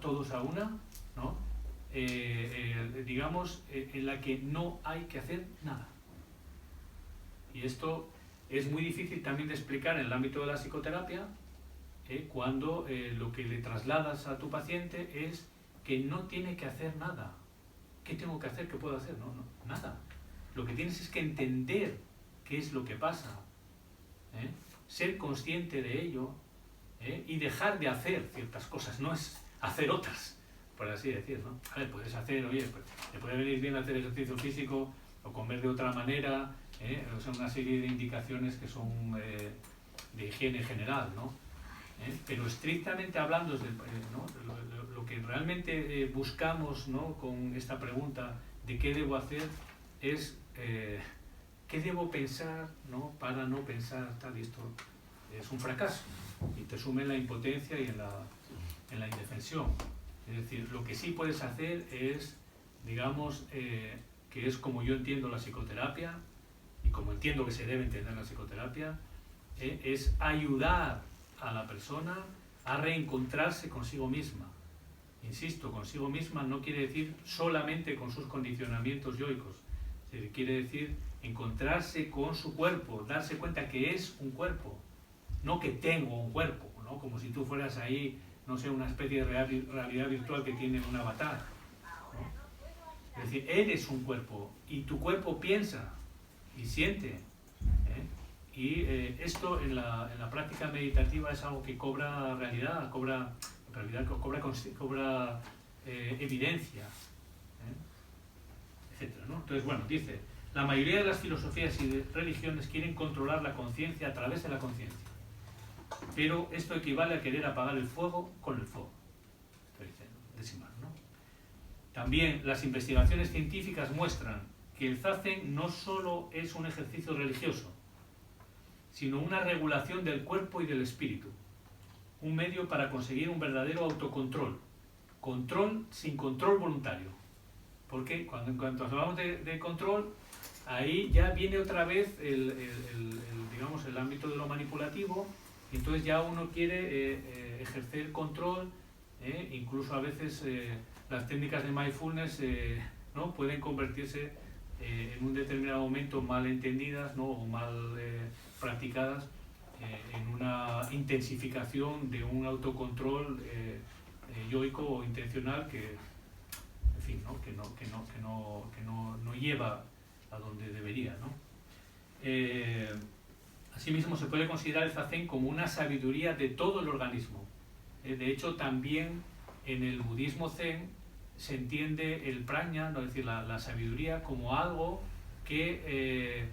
todos a una, ¿no? Digamos, en la que no hay que hacer nada. Y esto es muy difícil también de explicar en el ámbito de la psicoterapia, cuando lo que le trasladas a tu paciente es que no tiene que hacer nada. ¿Qué tengo que hacer? ¿Qué puedo hacer? No, nada. Lo que tienes es que entender qué es lo que pasa, ser consciente de ello, y dejar de hacer ciertas cosas, no es hacer otras, por así decir, ¿no? A ver, puedes hacer, oye, pues, te puede venir bien hacer ejercicio físico o comer de otra manera, son una serie de indicaciones que son de higiene general, ¿no? Pero estrictamente hablando, ¿no? Lo que realmente buscamos, ¿no? Con esta pregunta de qué debo hacer es qué debo pensar, ¿no? Para no pensar tal, y esto es un fracaso y te sume en la impotencia y en la indefensión. Es decir, lo que sí puedes hacer es, digamos, que es como yo entiendo la psicoterapia y como entiendo que se debe entender la psicoterapia, es ayudar a la persona a reencontrarse consigo misma. Insisto, consigo misma no quiere decir solamente con sus condicionamientos yoicos, quiere decir encontrarse con su cuerpo, darse cuenta que es un cuerpo, no que tengo un cuerpo, ¿no? Como si tú fueras ahí, no sé, una especie de realidad virtual que tiene un avatar, ¿no? Es decir, eres un cuerpo y tu cuerpo piensa y siente, y esto en la práctica meditativa es algo que cobra realidad, cobra evidencia, etcétera, ¿no? Entonces, bueno, dice, la mayoría de las filosofías y de religiones quieren controlar la conciencia a través de la conciencia, pero esto equivale a querer apagar el fuego con el fuego. Esto dice Decimal, ¿no? También las investigaciones científicas muestran que el zazen no solo es un ejercicio religioso, sino una regulación del cuerpo y del espíritu, un medio para conseguir un verdadero autocontrol, control sin control voluntario. Porque cuando hablamos de control, ahí ya viene otra vez digamos, el ámbito de lo manipulativo, y entonces ya uno quiere ejercer control, incluso a veces las técnicas de mindfulness, ¿no? Pueden convertirse en un determinado momento mal entendidas, ¿no? O mal practicadas, en una intensificación de un autocontrol yoico o intencional que, en fin, ¿no? que no lleva a donde debería, ¿no? Asimismo, se puede considerar el zazen como una sabiduría de todo el organismo. De hecho, también en el budismo zen se entiende el prajna, es decir, la sabiduría, como algo que,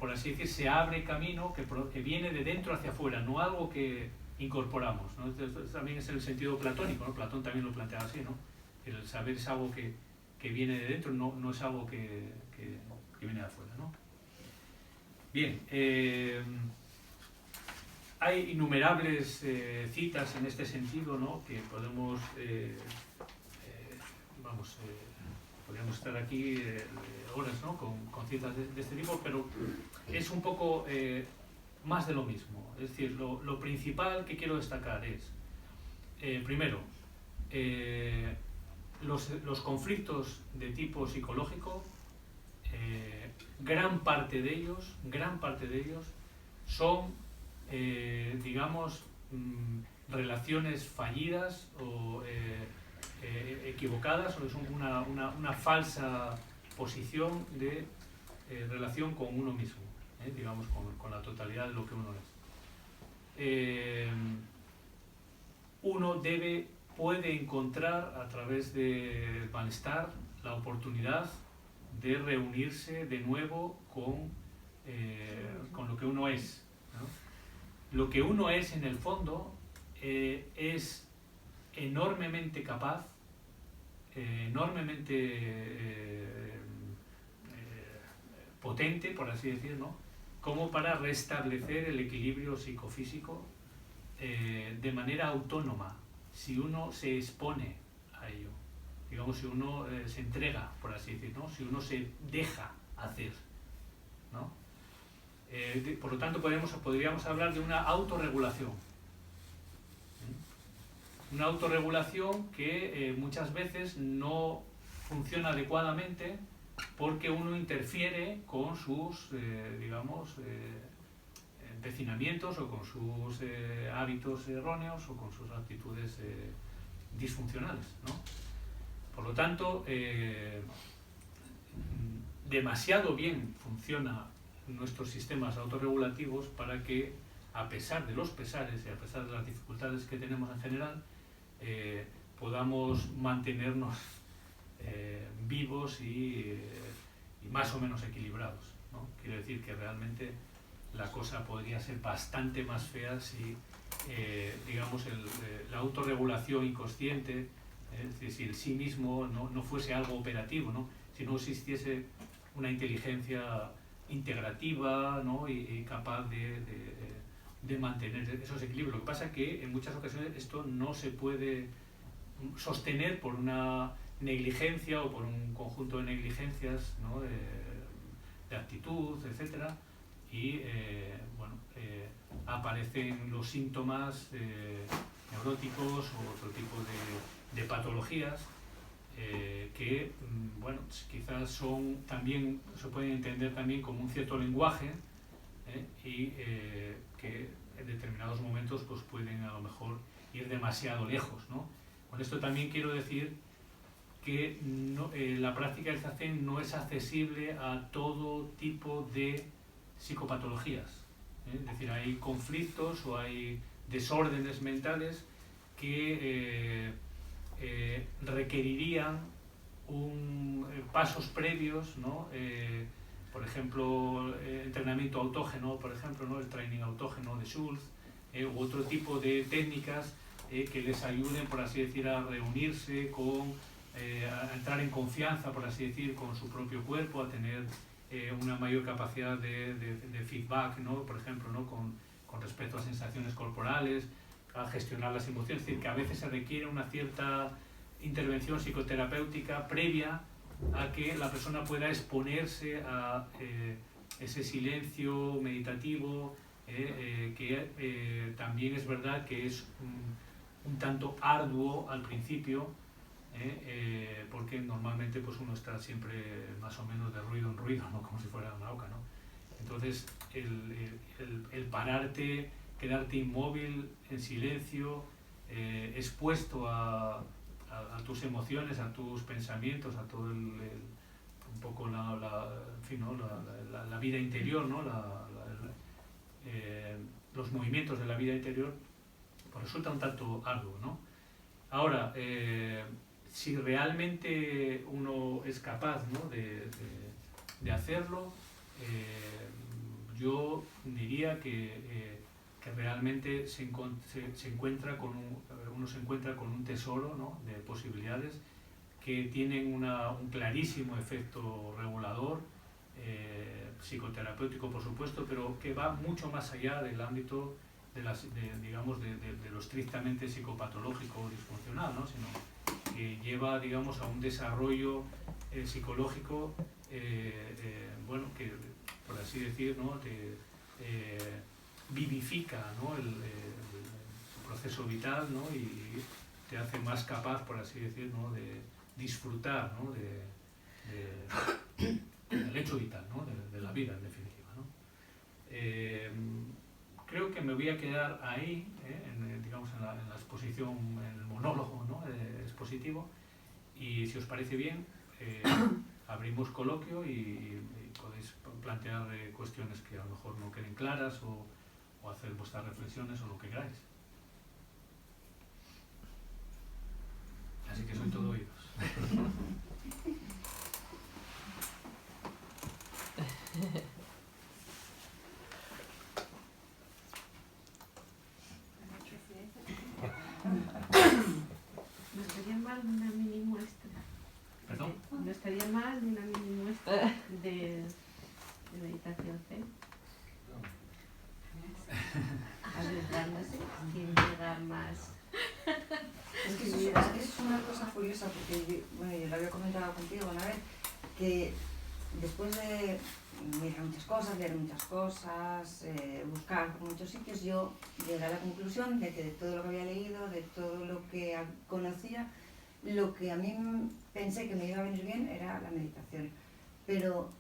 por así decir, se abre camino, que viene de dentro hacia afuera, no algo que incorporamos, ¿no? Entonces, también es el sentido platónico, ¿no? Platón también lo planteaba así, ¿no? El saber es algo que viene de dentro, no es algo que viene de afuera, ¿no? Bien, hay innumerables citas en este sentido, ¿no? Que podemos, podríamos estar aquí horas, ¿no? con citas de este tipo, pero es un poco más de lo mismo. Es decir, lo principal que quiero destacar es, primero, los conflictos de tipo psicológico, gran parte de ellos son, digamos, relaciones fallidas o equivocadas, o son una falsa posición de relación con uno mismo, digamos, con la totalidad de lo que uno es. Uno puede encontrar a través del malestar la oportunidad de reunirse de nuevo con lo que uno es, ¿no? Lo que uno es en el fondo es enormemente capaz, enormemente potente, por así decir, ¿no? Como para restablecer el equilibrio psicofísico de manera autónoma, si uno se expone a ello, digamos, si uno se entrega, por así decir, ¿no? Si uno se deja hacer, ¿no? Por lo tanto, podríamos hablar de una autorregulación. Una autorregulación que muchas veces no funciona adecuadamente porque uno interfiere con sus, digamos, empecinamientos o con sus hábitos erróneos o con sus actitudes disfuncionales, ¿no? Por lo tanto, demasiado bien funcionan nuestros sistemas autorregulativos para que, a pesar de los pesares y a pesar de las dificultades que tenemos en general, podamos mantenernos vivos y más o menos equilibrados, ¿no? Quiero decir que realmente la cosa podría ser bastante más fea si, digamos, la autorregulación inconsciente, es decir, si el sí mismo no fuese algo operativo, ¿no? Si no existiese una inteligencia integrativa, ¿no? y capaz de mantener esos equilibrios. Lo que pasa es que en muchas ocasiones esto no se puede sostener por una negligencia o por un conjunto de negligencias, ¿no? de actitud, etcétera, y aparecen los síntomas neuróticos o otro tipo de patologías que, bueno, quizás se pueden entender también como un cierto lenguaje y que en determinados momentos pues pueden a lo mejor ir demasiado lejos, ¿no? Con esto también quiero decir que la práctica del zazen no es accesible a todo tipo de psicopatologías, Es decir, hay conflictos o hay desórdenes mentales que requerirían pasos previos, ¿no? Por ejemplo, entrenamiento autógeno, por ejemplo, ¿no? El training autógeno de Schultz, u otro tipo de técnicas que les ayuden, por así decir, a reunirse a entrar en confianza, por así decir, con su propio cuerpo, a tener una mayor capacidad de feedback, ¿no? Por ejemplo, ¿no? con respecto a sensaciones corporales, a gestionar las emociones. Es decir, que a veces se requiere una cierta intervención psicoterapéutica previa a que la persona pueda exponerse a ese silencio meditativo, que también es verdad que es un tanto arduo al principio, porque normalmente pues uno está siempre más o menos de ruido en ruido, ¿no? Como si fuera una oca, ¿no? Entonces el pararte, quedarte inmóvil, en silencio, expuesto a tus emociones, a tus pensamientos, a todo un poco en fin, ¿no? la vida interior, ¿no? los movimientos de la vida interior, pues resulta un tanto arduo, ¿no? Ahora, si realmente uno es capaz, ¿no?, de hacerlo, yo diría que realmente uno se encuentra con un tesoro, ¿no?, de posibilidades que tienen un clarísimo efecto regulador, psicoterapéutico por supuesto, pero que va mucho más allá del ámbito digamos, de lo estrictamente psicopatológico o disfuncional, ¿no?, sino que lleva, digamos, a un desarrollo psicológico, bueno, que por así decir, ¿no?, vivifica, ¿no?, el proceso vital, ¿no?, y te hace más capaz, por así decir, ¿no?, de disfrutar, ¿no?, del hecho vital, ¿no?, de la vida en definitiva, ¿no? Creo que me voy a quedar ahí, digamos, en la exposición, en el monólogo, ¿no?, expositivo, y si os parece bien, abrimos coloquio y podéis plantear cuestiones que a lo mejor no queden claras o hacer vuestras reflexiones o lo que queráis. Así que soy todo oídos. No estaría mal una mini muestra. ¿Perdón? No estaría mal una mini muestra de meditación zen. Adentrarse, quien llega más. Es que eso es una cosa curiosa, porque yo lo había comentado contigo una vez, que después de mirar muchas cosas, leer muchas cosas, buscar por muchos sitios, yo llegué a la conclusión de que de todo lo que había leído, de todo lo que conocía, lo que a mí pensé que me iba a venir bien era la meditación. Pero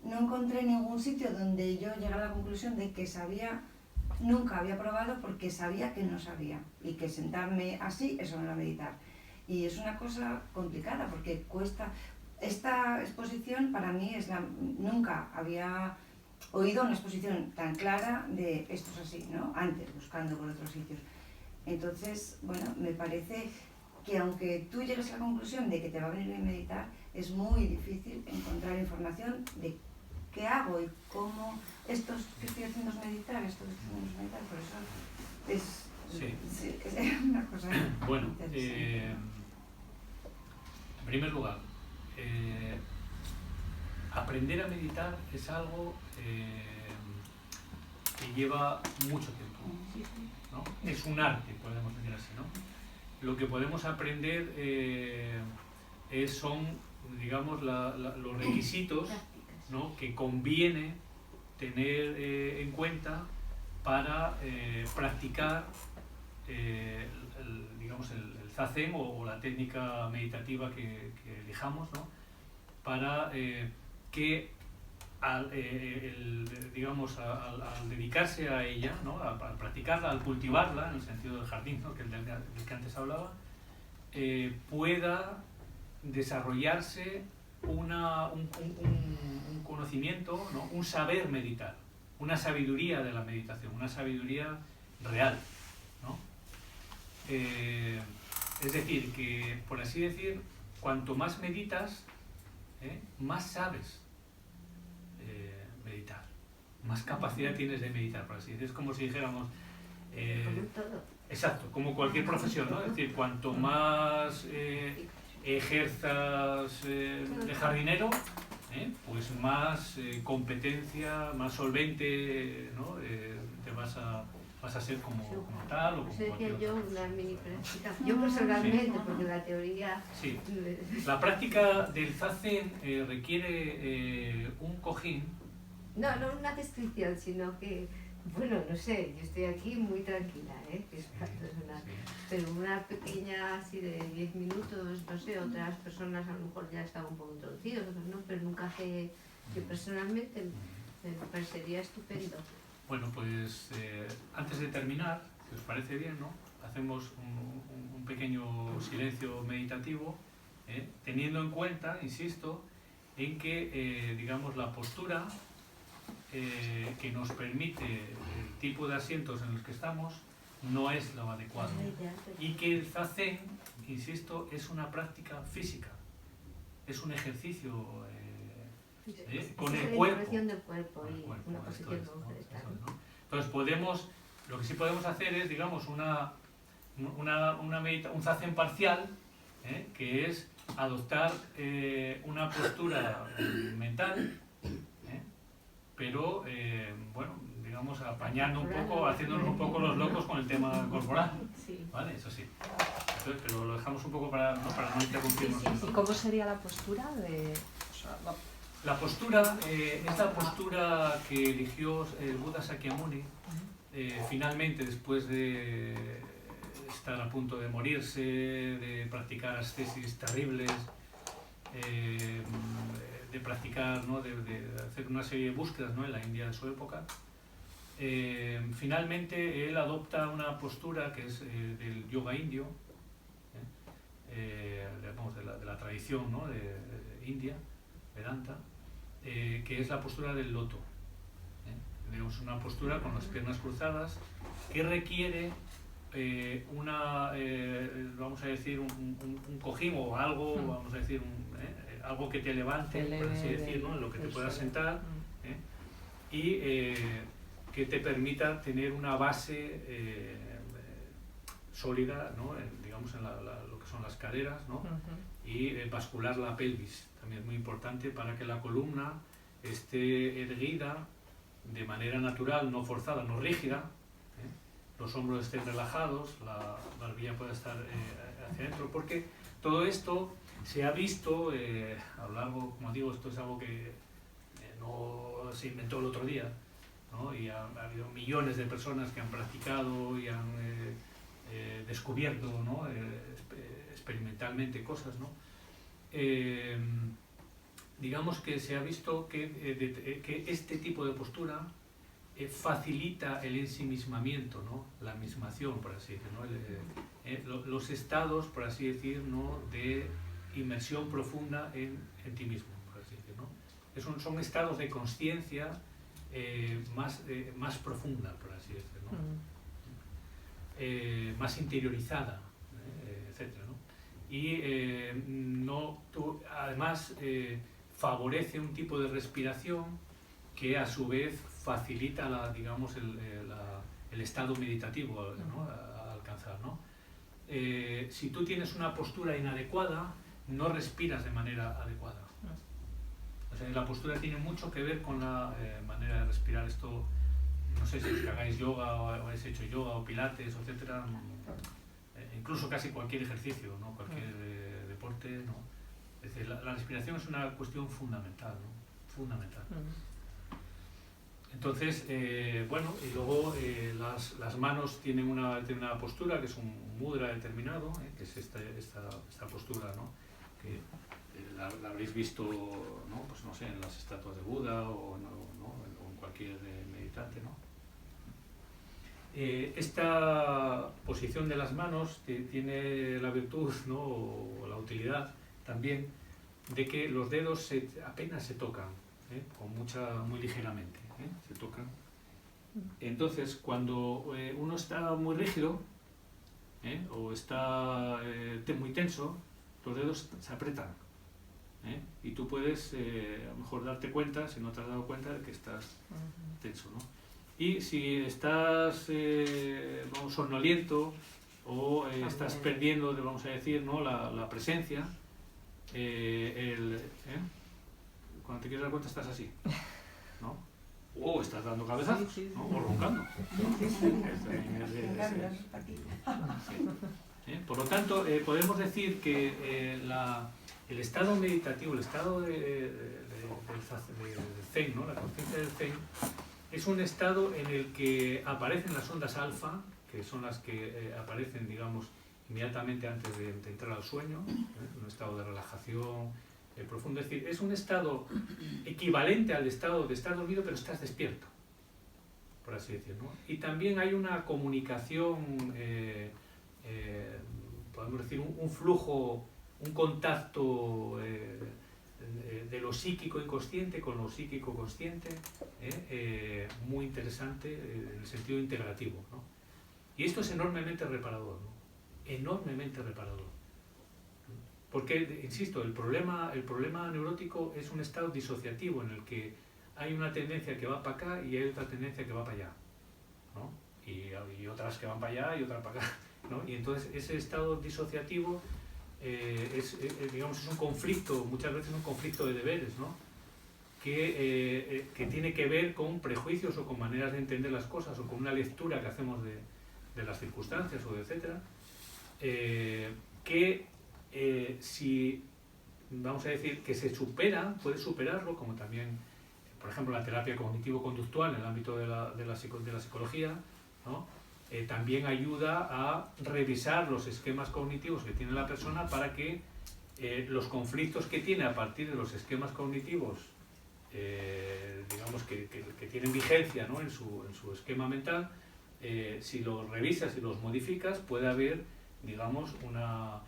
no encontré ningún sitio donde yo llegara a la conclusión de que sabía, nunca había probado porque sabía que no sabía, y que sentarme así, eso no era meditar. Y es una cosa complicada porque cuesta. Esta exposición para mí nunca había oído una exposición tan clara de esto es así, ¿no?, antes, buscando por otros sitios. Entonces, bueno, me parece que aunque tú llegues a la conclusión de que te va a venir bien meditar, es muy difícil encontrar información de qué hago y cómo esto que estoy haciendo es meditar, esto que estoy haciendo es meditar, por eso es una cosa. Bueno, en primer lugar, aprender a meditar es algo que lleva mucho tiempo, ¿no? Es un arte, podemos decir así, ¿no? Lo que podemos aprender son, digamos, los requisitos, ¿no?, que conviene tener en cuenta para practicar digamos, el zazen o la técnica meditativa que elijamos, ¿no?, para que digamos, al dedicarse a ella, ¿no?, al practicarla, al cultivarla, en el sentido del jardín, ¿no?, del que antes hablaba, pueda desarrollarse un conocimiento, ¿no?, un saber meditar, una sabiduría de la meditación, una sabiduría real, ¿no? Es decir, que, por así decir, cuanto más meditas, más sabes meditar, más capacidad tienes de meditar, por así decir. Es como si dijéramos, exacto, como cualquier profesión, ¿no? Es decir, cuanto más ejerzas de jardinero, pues más competencia, más solvente, ¿no?, te vas a ser como tal o como cualquier otra. Yo una mini práctica. Yo personalmente, porque la teoría... Sí. La práctica del zazen requiere un cojín. No una descripción, sino que, bueno, no sé, yo estoy aquí muy tranquila, que es personal, pero una pequeña así de 10 minutos, no sé, otras personas a lo mejor ya están un poco introducidos, otros no, pero nunca hace, yo personalmente me parecería estupendo. Bueno, pues antes de terminar, si os parece bien, ¿no?, hacemos un pequeño silencio meditativo, teniendo en cuenta, insisto, en que, digamos, la postura que nos permite tipo de asientos en los que estamos no es lo adecuado. Y que el zazen, insisto, es una práctica física, es un ejercicio con el cuerpo. Del cuerpo y Cuerpo, una posición esto es, ¿no? concreta. Eso es, ¿no? Entonces lo que sí podemos hacer es, digamos, un zazen parcial, que es adoptar una postura mental, pero bueno, digamos, apañando un poco, haciéndonos un poco los locos con el tema corporal, ¿vale? Eso sí. Entonces, pero lo dejamos un poco para no interrumpirnos. ¿Y cómo sería la postura de...? La postura es la postura que eligió el Buda Sakyamuni finalmente, después de estar a punto de morirse, de practicar ascesis terribles, de practicar, ¿no? de hacer una serie de búsquedas, ¿no? En la India de su época. Finalmente él adopta una postura que es del yoga indio, digamos, de la tradición, ¿no? de India, Vedanta, que es la postura del loto. Digamos, una postura con las piernas cruzadas que requiere vamos a decir, un cojín o algo, vamos a decir, algo que te levante, por así decir, ¿no? En lo que te puedas sentar, y que te permita tener una base sólida, ¿no? Digamos, en lo que son las caderas, ¿no? Y bascular la pelvis, también es muy importante para que la columna esté erguida de manera natural, no forzada, no rígida, los hombros estén relajados, la barbilla pueda estar hacia adentro, porque todo esto se ha visto a lo largo, como digo, esto es algo que no se inventó el otro día, ¿no? Y ha habido millones de personas que han practicado y han descubierto, ¿no? Experimentalmente cosas, ¿no? Digamos que se ha visto que este tipo de postura facilita el ensimismamiento, ¿no? La mismación, por así decirlo, ¿no? Los estados, por así decir, ¿no? De inmersión profunda en ti mismo, por así decirlo, ¿no? Son estados de conciencia más profunda, por así decirlo, ¿no? Más interiorizada, etcétera, ¿no? Y además favorece un tipo de respiración que a su vez facilita digamos, el estado meditativo, ¿no? a alcanzar, ¿no? Si tú tienes una postura inadecuada, no respiras de manera adecuada. O sea, la postura tiene mucho que ver con la manera de respirar. Esto, no sé si es que hagáis yoga o habéis hecho yoga o pilates, etcétera, incluso casi cualquier ejercicio, ¿no? Cualquier deporte, ¿no? Es decir, la respiración es una cuestión fundamental, ¿no? Fundamental. Entonces, bueno, y luego las manos tienen una postura que es un mudra determinado, que es esta postura, ¿no? Que la habréis visto, ¿no? Pues no sé, en las estatuas de Buda o en cualquier meditante, ¿no? Esta posición de las manos tiene la virtud, ¿no? O la utilidad también de que los dedos apenas se tocan, muy ligeramente, se tocan. Entonces, cuando uno está muy rígido o está muy tenso, los dedos se apretan, y tú puedes a lo mejor darte cuenta, si no te has dado cuenta, de que estás tenso, ¿no? Y si estás somnoliento o estás perdiendo, vamos a decir, ¿no? la presencia, cuando te quieres dar cuenta estás así, ¿no? O estás dando cabezazos, ¿no? O roncando. Por lo tanto, podemos decir que el estado meditativo, el estado del Zen, ¿no? La conciencia del Zen, es un estado en el que aparecen las ondas alfa, que son las que aparecen, digamos, inmediatamente antes de entrar al sueño, un estado de relajación profundo. Es decir, es un estado equivalente al estado de estar dormido, pero estás despierto, por así decirlo, ¿no? Y también hay una comunicación, podemos decir, un flujo, un contacto de lo psíquico inconsciente con lo psíquico consciente, muy interesante en el sentido integrativo, ¿no? Y esto es enormemente reparador, ¿no? Enormemente reparador. Porque, insisto, el problema neurótico es un estado disociativo en el que hay una tendencia que va para acá y hay otra tendencia que va para allá, ¿no? Y otras que van para allá y otras para acá, ¿no? Y entonces ese estado disociativo digamos, es un conflicto, muchas veces un conflicto de deberes, ¿no? Que tiene que ver con prejuicios o con maneras de entender las cosas o con una lectura que hacemos de las circunstancias o de etcétera, que si, vamos a decir, que se supera, puede superarlo, como también, por ejemplo, la terapia cognitivo-conductual en el ámbito de la psicología, ¿no? También ayuda a revisar los esquemas cognitivos que tiene la persona para que los conflictos que tiene a partir de los esquemas cognitivos, digamos, que tienen vigencia, ¿no? en su esquema mental, si los revisas y los modificas, puede haber, digamos, una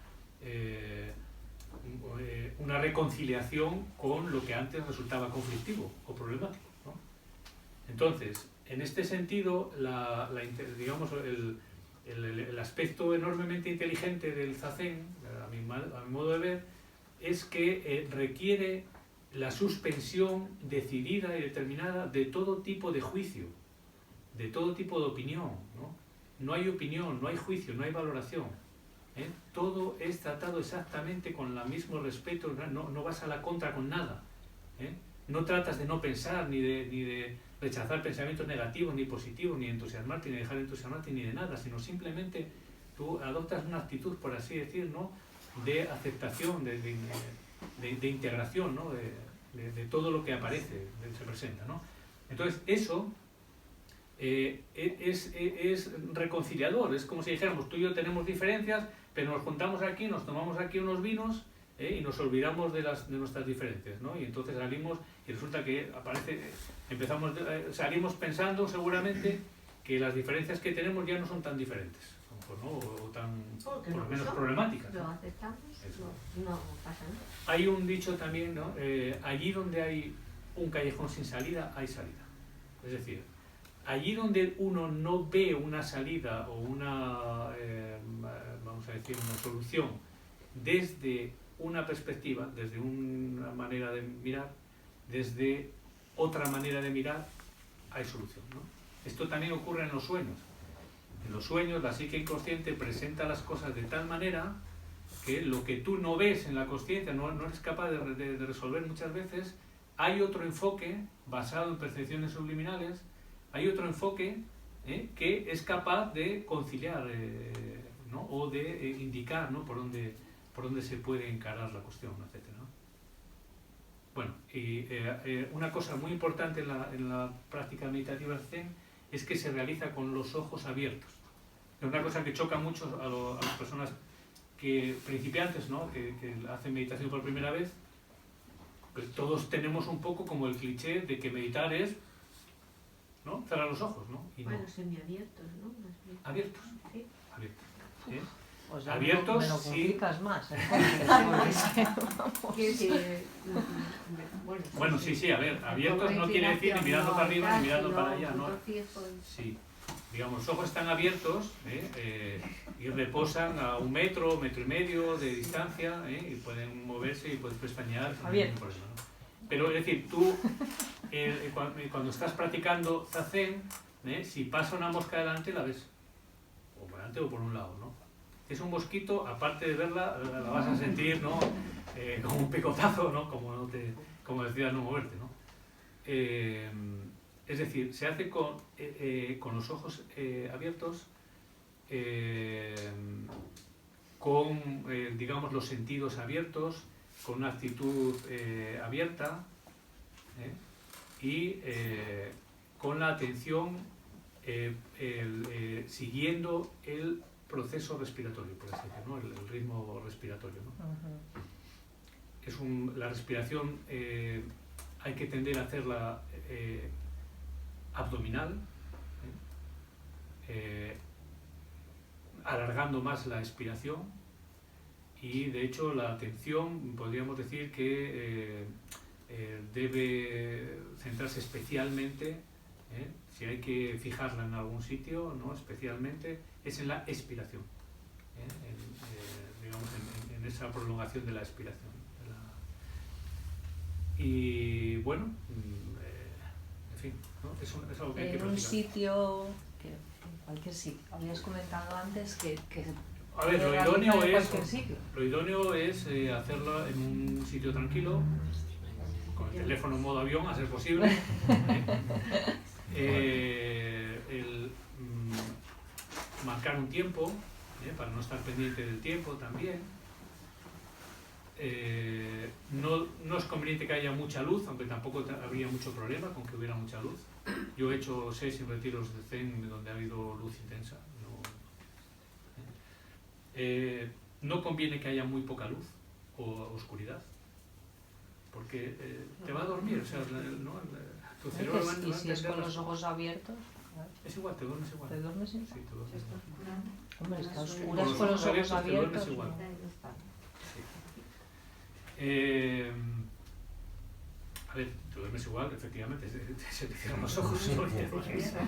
reconciliación con lo que antes resultaba conflictivo o problemático, ¿no? Entonces, en este sentido, digamos, el aspecto enormemente inteligente del Zazen, a mi modo de ver, es que requiere la suspensión decidida y determinada de todo tipo de juicio, de todo tipo de opinión, ¿no? No hay opinión, no hay juicio, no hay valoración, ¿eh? Todo es tratado exactamente con el mismo respeto, no vas a la contra con nada, ¿eh? No tratas de no pensar, ni de rechazar pensamientos negativos, ni positivos, ni de entusiasmarte, ni de dejar de entusiasmarte, ni de nada, sino simplemente tú adoptas una actitud, por así decir, ¿no? De aceptación, de integración, ¿no? de todo lo que aparece, se presenta, ¿no? Entonces, eso es reconciliador, es como si dijéramos, tú y yo tenemos diferencias, pero nos juntamos aquí, nos tomamos aquí unos vinos, y nos olvidamos de nuestras diferencias, ¿no? Y entonces salimos y resulta que salimos pensando seguramente que las diferencias que tenemos ya no son tan diferentes, ¿no? O tan, por lo menos, problemáticas, ¿no? Lo aceptamos, no pasa nada. Hay un dicho también, ¿no? Allí donde hay un callejón sin salida, hay salida. Es decir, allí donde uno no ve una salida o vamos a decir, una solución desde una perspectiva, desde una manera de mirar, desde otra manera de mirar, hay solución, ¿no? Esto también ocurre en los sueños. En los sueños, la psique inconsciente presenta las cosas de tal manera que lo que tú no ves en la consciencia, no eres capaz de resolver muchas veces, hay otro enfoque basado en percepciones subliminales, hay otro enfoque que es capaz de conciliar, ¿no? O de indicar, ¿no? por dónde se puede encarar la cuestión, etc., ¿no? Bueno, y una cosa muy importante en la práctica meditativa Zen es que se realiza con los ojos abiertos. Es una cosa que choca mucho a las personas principiantes, ¿no? que hacen meditación por primera vez. Pues todos tenemos un poco como el cliché de que meditar es, ¿no? Cerrar los ojos, ¿no? Y bueno, no. semiabiertos, ¿no? Más bien. Abiertos. Sí. Abiertos. ¿Sí? Pues ya Abiertos, me lo sí. complicas más, entonces, Quiero decir, Bueno, sí, a ver, abiertos no quiere decir ni mirando para arriba ni mirando para allá, ¿no? Sí, digamos, los ojos están abiertos y reposan a 1 metro, 1,5 metros de distancia, y pueden moverse y puedes pestañear sin ningún problema, ¿no? Pero es decir, tú cuando estás practicando Zazen, si pasa una mosca delante la ves, o por delante o por un lado, ¿no? Es un mosquito, aparte de verla, la vas a sentir, ¿no? Como un picotazo, ¿no? Como decidas no moverte, ¿no? Es decir, se hace con los ojos abiertos, con, digamos, los sentidos abiertos, con una actitud abierta, y con la atención siguiendo el proceso respiratorio, por así decirlo, ¿no? El ritmo respiratorio, ¿no? La respiración hay que tender a hacerla abdominal, alargando más la expiración y de hecho la atención podríamos decir que debe centrarse especialmente, si hay que fijarla en algún sitio, ¿no? Especialmente es en la expiración, digamos en esa prolongación de la expiración. Y bueno, en fin, ¿no? Es algo que hay que En un practicar. sitio, en cualquier sitio. Habías comentado antes que A ver, lo realizar idóneo en es, cualquier sitio. hacerlo en un sitio tranquilo, con el teléfono en modo avión, a ser posible. Marcar un tiempo, para no estar pendiente del tiempo también. No es conveniente que haya mucha luz, aunque tampoco habría mucho problema con que hubiera mucha luz. Yo he hecho 6 retiros de Zen donde ha habido luz intensa. No conviene que haya muy poca luz o oscuridad, porque te va a dormir, o sea, tu cerebro va a Y si es entender con los las- ojos abiertos, Es igual, te duermes igual. ¿te duermes igual? Sí, te duermes igual. Hombre, está a Con oscuras los con los ojos ojos abiertos te duermes abiertos. igual. A ver, te duermes igual, efectivamente, se te cierran los ojos ¿no? Y te duermes. Te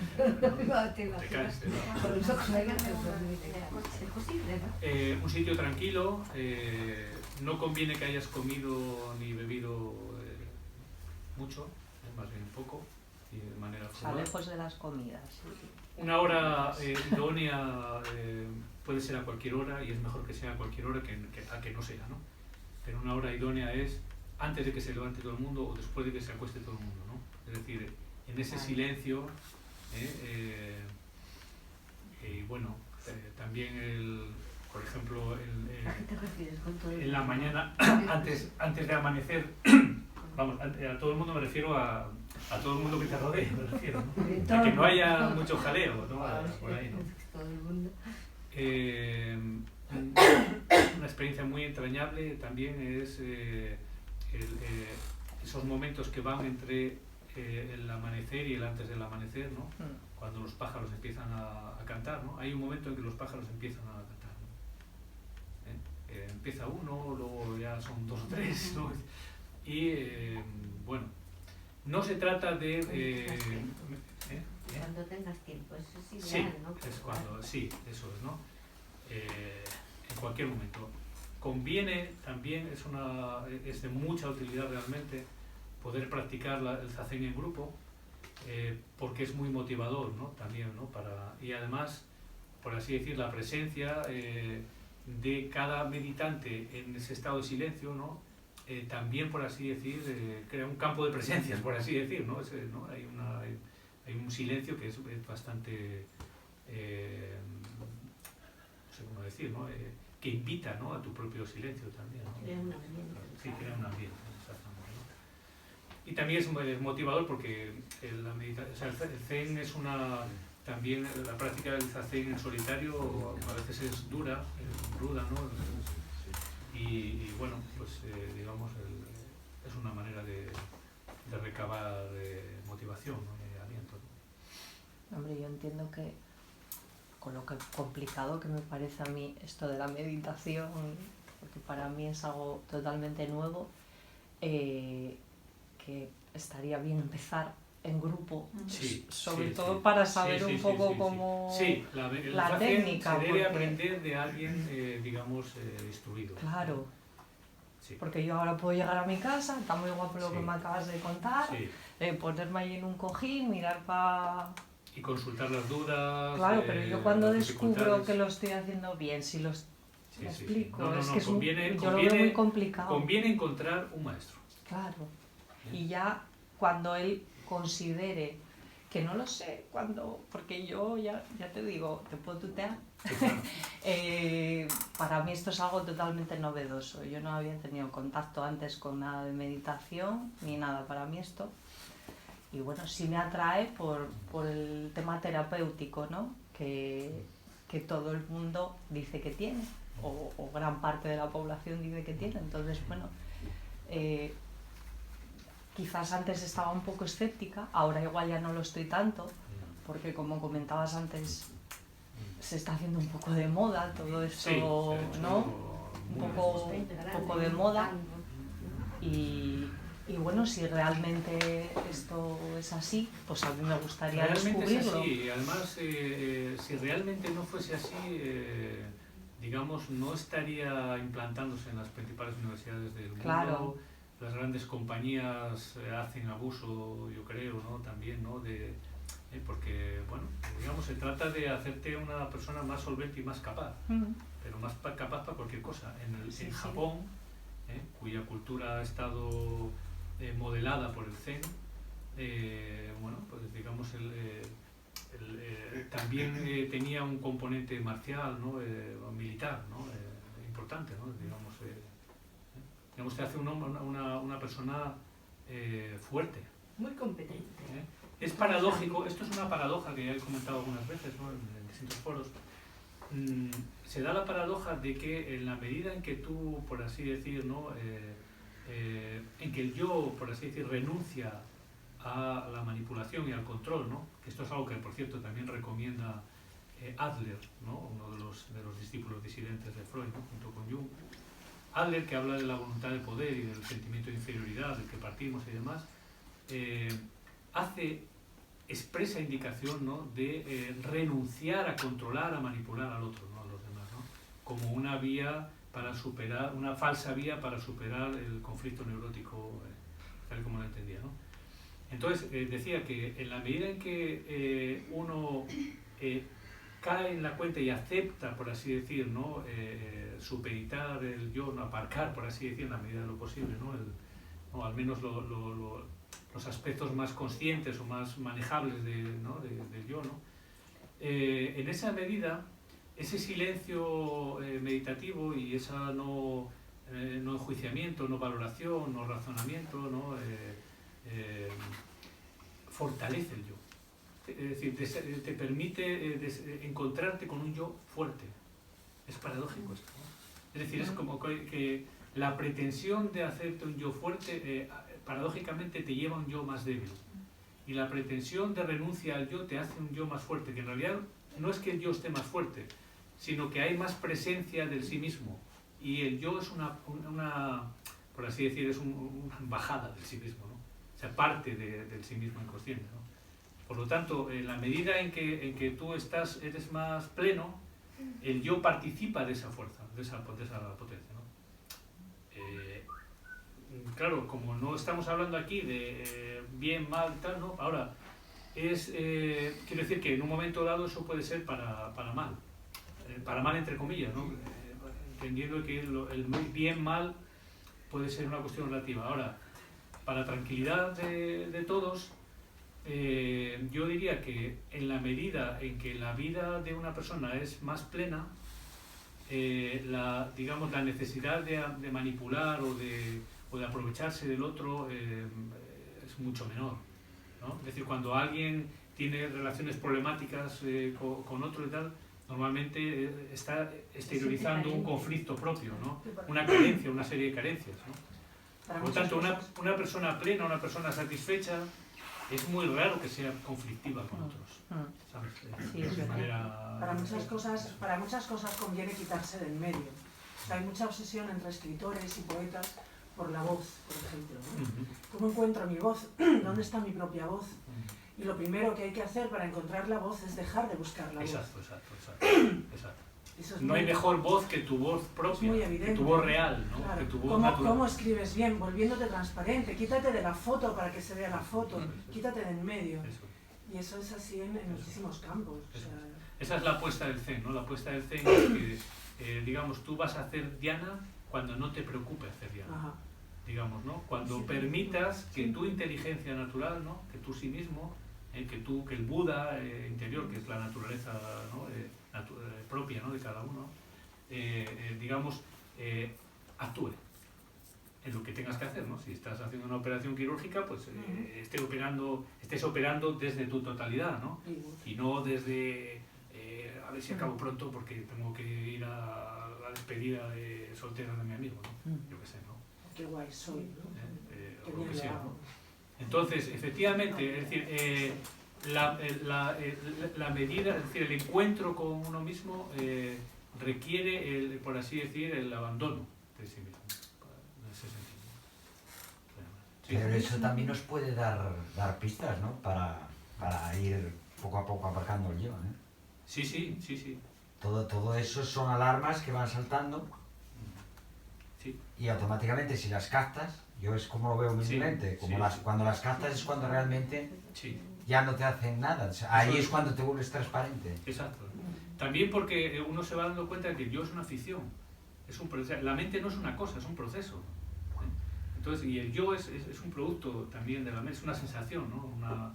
caes, te da. Con los ojos abiertos, es posible, ¿no? Un sitio tranquilo, no conviene que hayas comido ni bebido mucho, más bien poco, y de manera O sea, formal. lejos de las comidas. Sí. Una hora idónea puede ser a cualquier hora y es mejor que sea a cualquier hora a que no sea, ¿no? Pero una hora idónea es antes de que se levante todo el mundo o después de que se acueste todo el mundo, ¿no? Es decir, en ese silencio, y bueno, también por ejemplo, ¿A qué te refieres con todo en la mañana, antes de amanecer, vamos, a todo el mundo me refiero a todo el mundo que te rodee, me refiero, ¿no? A que no haya mucho jaleo, ¿no? Por ahí, ¿no? Todo el mundo. Una experiencia muy entrañable también es esos momentos que van entre el amanecer y el antes del amanecer, ¿no? Cuando los pájaros empiezan a cantar, ¿no? Hay un momento en que los pájaros empiezan a cantar, ¿no? Empieza uno, luego ya son 2 o 3, ¿no? Y bueno, no se trata de... Cuando tengas tiempo, eso es Sí, ideal, ¿no? es cuando, sí, eso es, ¿no? En cualquier momento. Conviene también, es de mucha utilidad realmente, poder practicar el zazen en grupo, porque es muy motivador, ¿no? También, ¿no? Y además, por así decir, la presencia de cada meditante en ese estado de silencio, ¿no? También, por así decir, crea un campo de presencias, por así decir, ¿no? ¿no? Hay un silencio que es bastante, no sé cómo decir, ¿no? Que invita, ¿no? A tu propio silencio también, ¿no? Crea un ambiente. Sí, crea un ambiente, exactamente, ¿no? Y también es motivador porque la meditación, o sea, el Zen es también la práctica del Zazen en solitario a veces es ruda, ¿no? Y bueno, pues digamos, es una manera de recabar motivación, ¿no? Y aliento, ¿no? Hombre, yo entiendo que con lo que complicado que me parece a mí esto de la meditación, porque para mí es algo totalmente nuevo, que estaría bien empezar en grupo, Sí, sobre sí, todo sí. para saber Sí, sí, un sí, poco sí, sí. cómo... Sí, el la Zazen técnica, se debe porque- aprender de alguien, digamos, instruido. Claro, Sí. porque yo ahora puedo llegar a mi casa, está muy guapo lo que Sí. me acabas de contar, Sí. ponerme ahí en un cojín, mirar para... Y consultar las dudas. Claro, pero yo cuando las descubro dificultades. que lo estoy haciendo bien, si lo Sí, me sí, sí. explico, No, no, es no, que es yo lo veo muy complicado. Conviene encontrar un maestro. Claro. ¿Eh? Y ya cuando él considere, que no lo sé cuando, porque yo ya te digo, te puedo tutear, Sí, claro. para mí esto es algo totalmente novedoso. Yo no había tenido contacto antes con nada de meditación, ni nada para mí esto. Y bueno, sí me atrae por el tema terapéutico, ¿no? Que todo el mundo dice que tiene, o gran parte de la población dice que tiene. Entonces, bueno, quizás antes estaba un poco escéptica, ahora igual ya no lo estoy tanto, porque como comentabas antes, se está haciendo un poco de moda todo esto, Sí, se ha hecho ¿no? muy poco de moda. Y bueno, si realmente esto es así, pues a mí me gustaría realmente descubrirlo. Es así. Y además, si realmente no fuese así, digamos, no estaría implantándose en las principales universidades del mundo. Claro. Las grandes compañías hacen abuso, yo creo, ¿no? También, ¿no? Porque, bueno, digamos, se trata de hacerte una persona más solvente y más capaz, pero más capaz para cualquier cosa. En Japón, cuya cultura ha estado modelada por el Zen, bueno, pues digamos, también tenía un componente marcial, ¿no? Militar, ¿no? Importante, ¿no? Digamos, te hace una persona fuerte. Muy competente. Es paradójico, esto es una paradoja que ya he comentado algunas veces, ¿no? en distintos foros. Se da la paradoja de que en la medida en que tú, por así decir, ¿no? En que el yo, por así decir, renuncia a la manipulación y al control, ¿no? Que esto es algo que, por cierto, también recomienda Adler, ¿no? Uno de los discípulos disidentes de Freud, ¿no? Junto con Jung. Adler, que habla de la voluntad de poder y del sentimiento de inferioridad del que partimos y demás, hace expresa indicación, ¿no? De renunciar a controlar, a manipular al otro, ¿no? A los demás, ¿no? Como una vía para superar, una falsa vía para superar el conflicto neurótico, tal como lo entendía, ¿no? Entonces, decía que en la medida en que uno cae en la cuenta y acepta, por así decir, ¿no? Supeditar el yo, ¿no? Aparcar, por así decir, en la medida de lo posible, ¿no? ¿no? Al menos los aspectos más conscientes o más manejables ¿no? del yo, ¿no? En esa medida, ese silencio meditativo y ese no enjuiciamiento, no valoración, no razonamiento, ¿no? Fortalece el yo. Es decir, te permite encontrarte con un yo fuerte. Es paradójico esto, ¿no? Es decir, es como que la pretensión de hacerte un yo fuerte paradójicamente te lleva a un yo más débil. Y la pretensión de renuncia al yo te hace un yo más fuerte, que en realidad no es que el yo esté más fuerte, sino que hay más presencia del sí mismo. Y el yo es una por así decir, es una embajada del sí mismo, ¿no? O sea, parte del sí mismo inconsciente, ¿no? Por lo tanto, en la medida en que tú eres más pleno, el yo participa de esa fuerza, de esa potencia, ¿no? Claro, como no estamos hablando aquí de bien, mal y tal, ¿no? Ahora, quiero decir que en un momento dado eso puede ser para mal entre comillas, ¿no? Entendiendo que el bien, mal puede ser una cuestión relativa. Ahora, para tranquilidad de todos, yo diría que en la medida en que la vida de una persona es más plena, digamos, la necesidad de manipular o de aprovecharse del otro es mucho menor, ¿no? Es decir, cuando alguien tiene relaciones problemáticas con otro y tal, normalmente está exteriorizando un conflicto propio, ¿no? Una carencia, una serie de carencias, ¿no? Por lo tanto, una persona plena, una persona satisfecha, es muy raro que sea conflictiva con otros, ¿sabes? Sí, es verdad. Para muchas cosas conviene quitarse del medio. O sea, hay mucha obsesión entre escritores y poetas por la voz, por ejemplo, ¿no? ¿Cómo encuentro mi voz? ¿Dónde está mi propia voz? Y lo primero que hay que hacer para encontrar la voz es dejar de buscar la voz. Exacto. No hay mejor voz que tu voz propia, que tu voz real, ¿no? Claro. Que tu voz natural. ¿Cómo escribes bien? Volviéndote transparente. Quítate de la foto para que se vea la foto. Quítate de en medio. Y eso es así en muchísimos campos. O sea... Esa es la apuesta del Zen, ¿no? La apuesta del Zen es que, digamos, tú vas a hacer dhyana cuando no te preocupe hacer dhyana. Ajá. Digamos, ¿no? Cuando permitas que tu inteligencia natural, ¿no? Que tú sí mismo, que el Buda interior, que es la naturaleza, ¿no? Propia, ¿no? De cada uno, digamos, actúe en lo que tengas que hacer, ¿no? Si estás haciendo una operación quirúrgica, pues estés operando desde tu totalidad, ¿no? Y no desde a ver si acabo pronto porque tengo que ir a la despedida de soltera de mi amigo, ¿no? Yo qué sé, ¿no? Qué guay soy, ¿no? O lo que sea, ¿no? Entonces, efectivamente, es decir, la medida, es decir, el encuentro con uno mismo requiere, por así decir, el abandono de sí mismo, en ese sentido. Sí. Pero eso también nos puede dar pistas, ¿no? Para ir poco a poco aparcando el yo, ¿eh? Sí, sí, sí, sí. Todo eso son alarmas que van saltando Sí. y automáticamente si las captas, yo es como lo veo humildemente, Sí, sí. cuando las captas es cuando realmente Sí, ya no te hacen nada, o sea, ahí Eso es es. cuando te vuelves transparente. exacto. También porque uno se va dando cuenta de que el yo es una ficción, es un proceso. La mente no es una cosa, es un proceso. ¿eh? Entonces, y el yo es un producto también de la mente, es una sensación, ¿no? ¿no?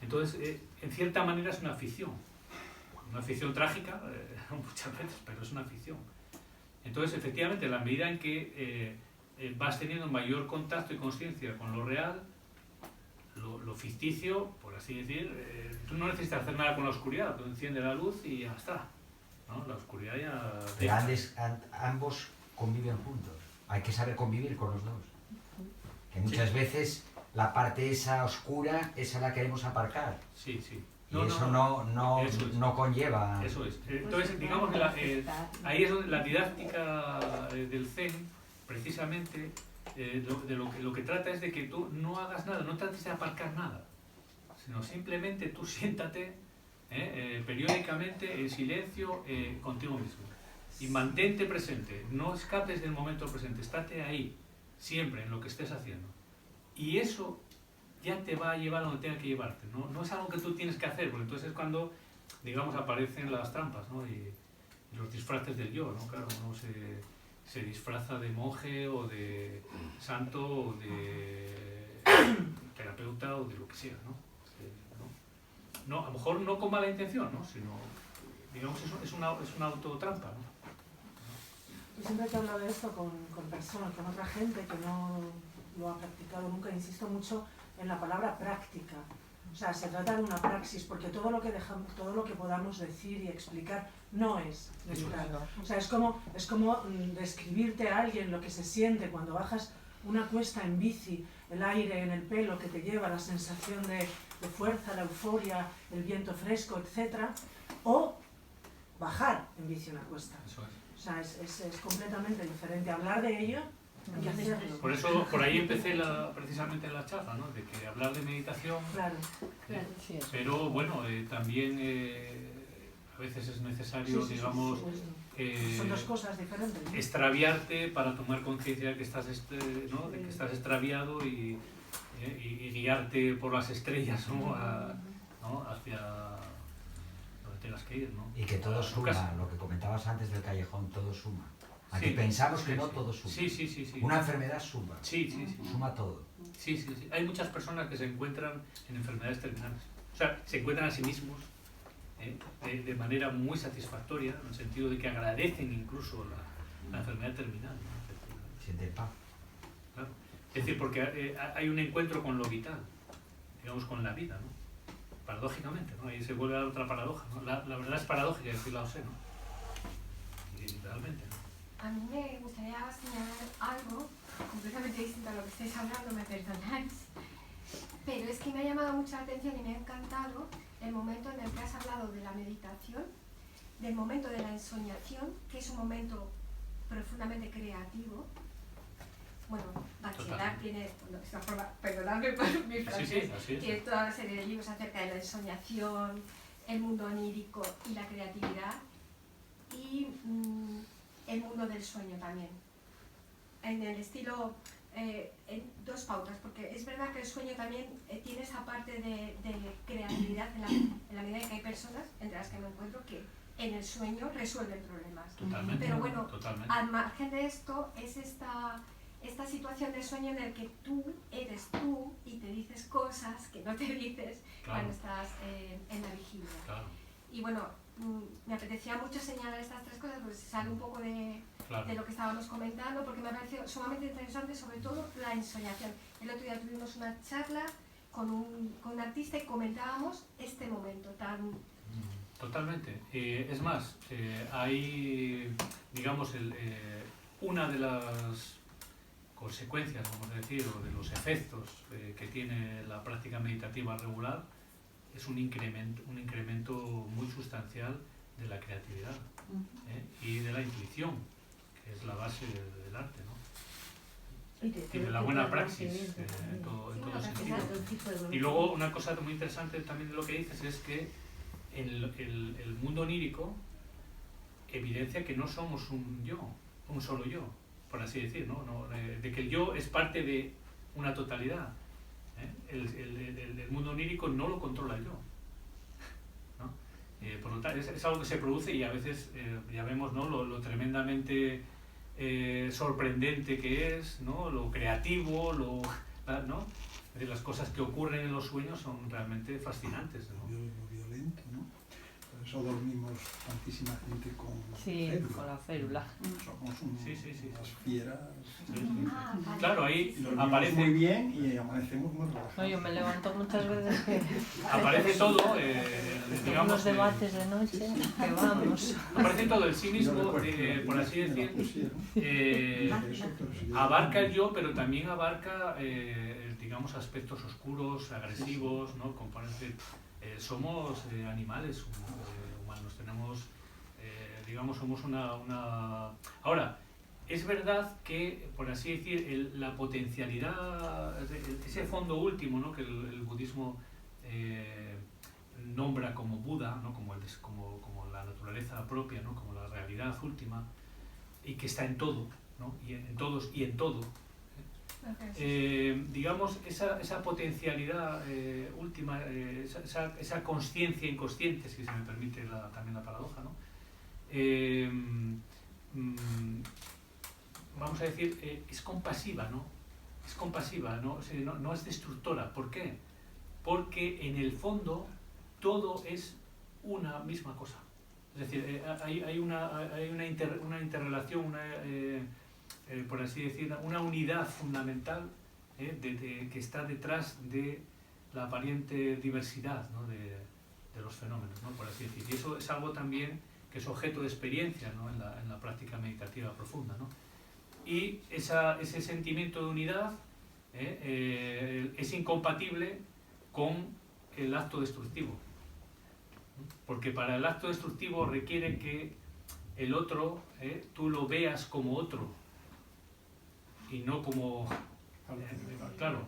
Entonces, en cierta manera es una ficción trágica, muchas veces, pero es una ficción. Entonces, efectivamente, en la medida en que vas teniendo mayor contacto y conciencia con lo real, lo ficticio, por así decir, tú no necesitas hacer nada con la oscuridad, tú enciendes la luz y ya está, ¿no? La oscuridad ya... Pero ambos conviven juntos, hay que saber convivir con los dos. Que muchas veces la parte esa oscura, esa la queremos aparcar. Sí, sí. Y eso no conlleva... Eso es. Entonces, digamos que ahí es donde la didáctica del Zen, precisamente, lo que trata es de que tú no hagas nada, no trates de aparcar nada, sino simplemente tú siéntate periódicamente en silencio contigo mismo y mantente presente, no escapes del momento presente, estate ahí, siempre en lo que estés haciendo. Y eso ya te va a llevar a donde tenga que llevarte, no es algo que tú tienes que hacer, porque entonces es cuando, digamos, aparecen las trampas, ¿no? y los disfraces del yo, ¿no? Claro, uno se disfraza de monje o de santo o de terapeuta o de lo que sea, ¿no? No, a lo mejor no con mala intención, ¿no? Sino, digamos, es una autotrampa, ¿no? Yo siempre que hablo de esto con personas, con otra gente que no lo ha practicado nunca, insisto mucho en la palabra práctica. O sea, se trata de una praxis, porque todo lo que podamos decir y explicar no es meditar. O sea, es como describirte a alguien lo que se siente cuando bajas una cuesta en bici, el aire en el pelo que te lleva, la sensación de fuerza, la euforia, el viento fresco, etc. O bajar en bici una cuesta. Eso es. O sea, es completamente diferente hablar de ello y hacerlo. Por eso, por ahí empecé precisamente la charla, ¿no? De que hablar de meditación, Claro. Sí, eso. pero bueno, también a veces es necesario, Sí, digamos, son dos cosas diferentes, ¿no? extraviarte para tomar conciencia de que estás, ¿no? De que estás extraviado y guiarte por las estrellas, ¿no? ¿no? Hacia donde tengas que ir, ¿no? Y que todo A tu suma, casa. lo que comentabas antes del callejón, todo suma. Aquí Sí, pensamos que sí, no, sí. todo suma. Sí. Una enfermedad suma, Sí. suma todo. Sí. Hay muchas personas que se encuentran en enfermedades terminales. O sea, se encuentran a sí mismos de manera muy satisfactoria, en el sentido de que agradecen incluso la enfermedad terminal, ¿no? Siente paz. Claro. Es decir, porque hay un encuentro con lo vital, digamos, con la vida, ¿no? Paradójicamente, ¿no? Ahí se vuelve a dar otra paradoja, ¿no? La verdad es paradójica, decir Lao Tse, ¿no? Y literalmente, ¿no? A mí me gustaría señalar algo completamente distinto a lo que estáis hablando, me perdonáis, pero es que me ha llamado mucha la atención y me ha encantado el momento en el que has hablado de la meditación, del momento de la ensoñación, que es un momento profundamente creativo. Bueno, Bachelard tiene, bueno, esta forma, perdonadme por mi francés, Sí, así es. tiene toda una serie de libros acerca de la ensoñación, el mundo onírico y la creatividad, y el mundo del sueño también. En el estilo, en dos pautas, porque es verdad que el sueño también tiene esa parte de creatividad en la medida en que hay personas, entre las que me encuentro, que en el sueño resuelven problemas. Totalmente. Pero bueno, Totalmente. al margen de esto, es esta situación de sueño en el que tú eres tú y te dices cosas que no te dices cuando estás en la vigilia. Claro. Y bueno, me apetecía mucho señalar estas tres cosas porque se sale un poco de lo que estábamos comentando, porque me ha parecido sumamente interesante, sobre todo la ensoñación. El otro día tuvimos una charla con un artista y comentábamos este momento tan... Totalmente. Es más, hay, digamos, una de las consecuencias, vamos a decir, o de los efectos que tiene la práctica meditativa regular, es un incremento muy sustancial de la creatividad. y de la intuición, que es la base del arte, ¿no? Y de la buena praxis en todo sentido. Y luego una cosa muy interesante también de lo que dices es que el mundo onírico evidencia que no somos un solo yo, por así decir, ¿no? De que el yo es parte de una totalidad. El mundo onírico no lo controla el yo, ¿no? Por lo tanto, es algo que se produce y a veces ya vemos, ¿no? lo tremendamente sorprendente que es, ¿no? Lo creativo, ¿no? Es decir, las cosas que ocurren en los sueños son realmente fascinantes, ¿no? Lo violento, ¿no? Por eso dormimos tantísima gente con férula. Con la férula. Somos unas fieras. Claro, ahí y dormimos aparece muy bien y amanecemos muy relajados. No, yo me levanto muchas veces que aparece todo, digamos, unos debates de noche que vamos. aparece todo el sí mismo, por así decir, abarca el yo, pero también abarca, digamos, aspectos oscuros, agresivos, ¿no? Somos animales humanos, tenemos, digamos, somos una... Ahora, es verdad que, por así decir, la potencialidad, ese fondo último, ¿no? Que el budismo nombra como Buda, ¿no? como la naturaleza propia, ¿no? Como la realidad última, y que está en todo, ¿no? Y en todos y en todo. Digamos, esa potencialidad última, esa consciencia inconsciente, si se me permite también la paradoja, ¿no? Vamos a decir, es compasiva, ¿no? Es compasiva, ¿no? O sea, no es destructora. ¿Por qué? Porque en el fondo todo es una misma cosa. Es decir, hay una interrelación, por así decir, una unidad fundamental que está detrás de la aparente diversidad, ¿no? de los fenómenos, ¿no? Por así decir. Y eso es algo también que es objeto de experiencia, ¿no? en la práctica meditativa profunda, ¿no? Y ese sentimiento de unidad es incompatible con el acto destructivo. Porque para el acto destructivo requiere que el otro, tú lo veas como otro y no como... claro.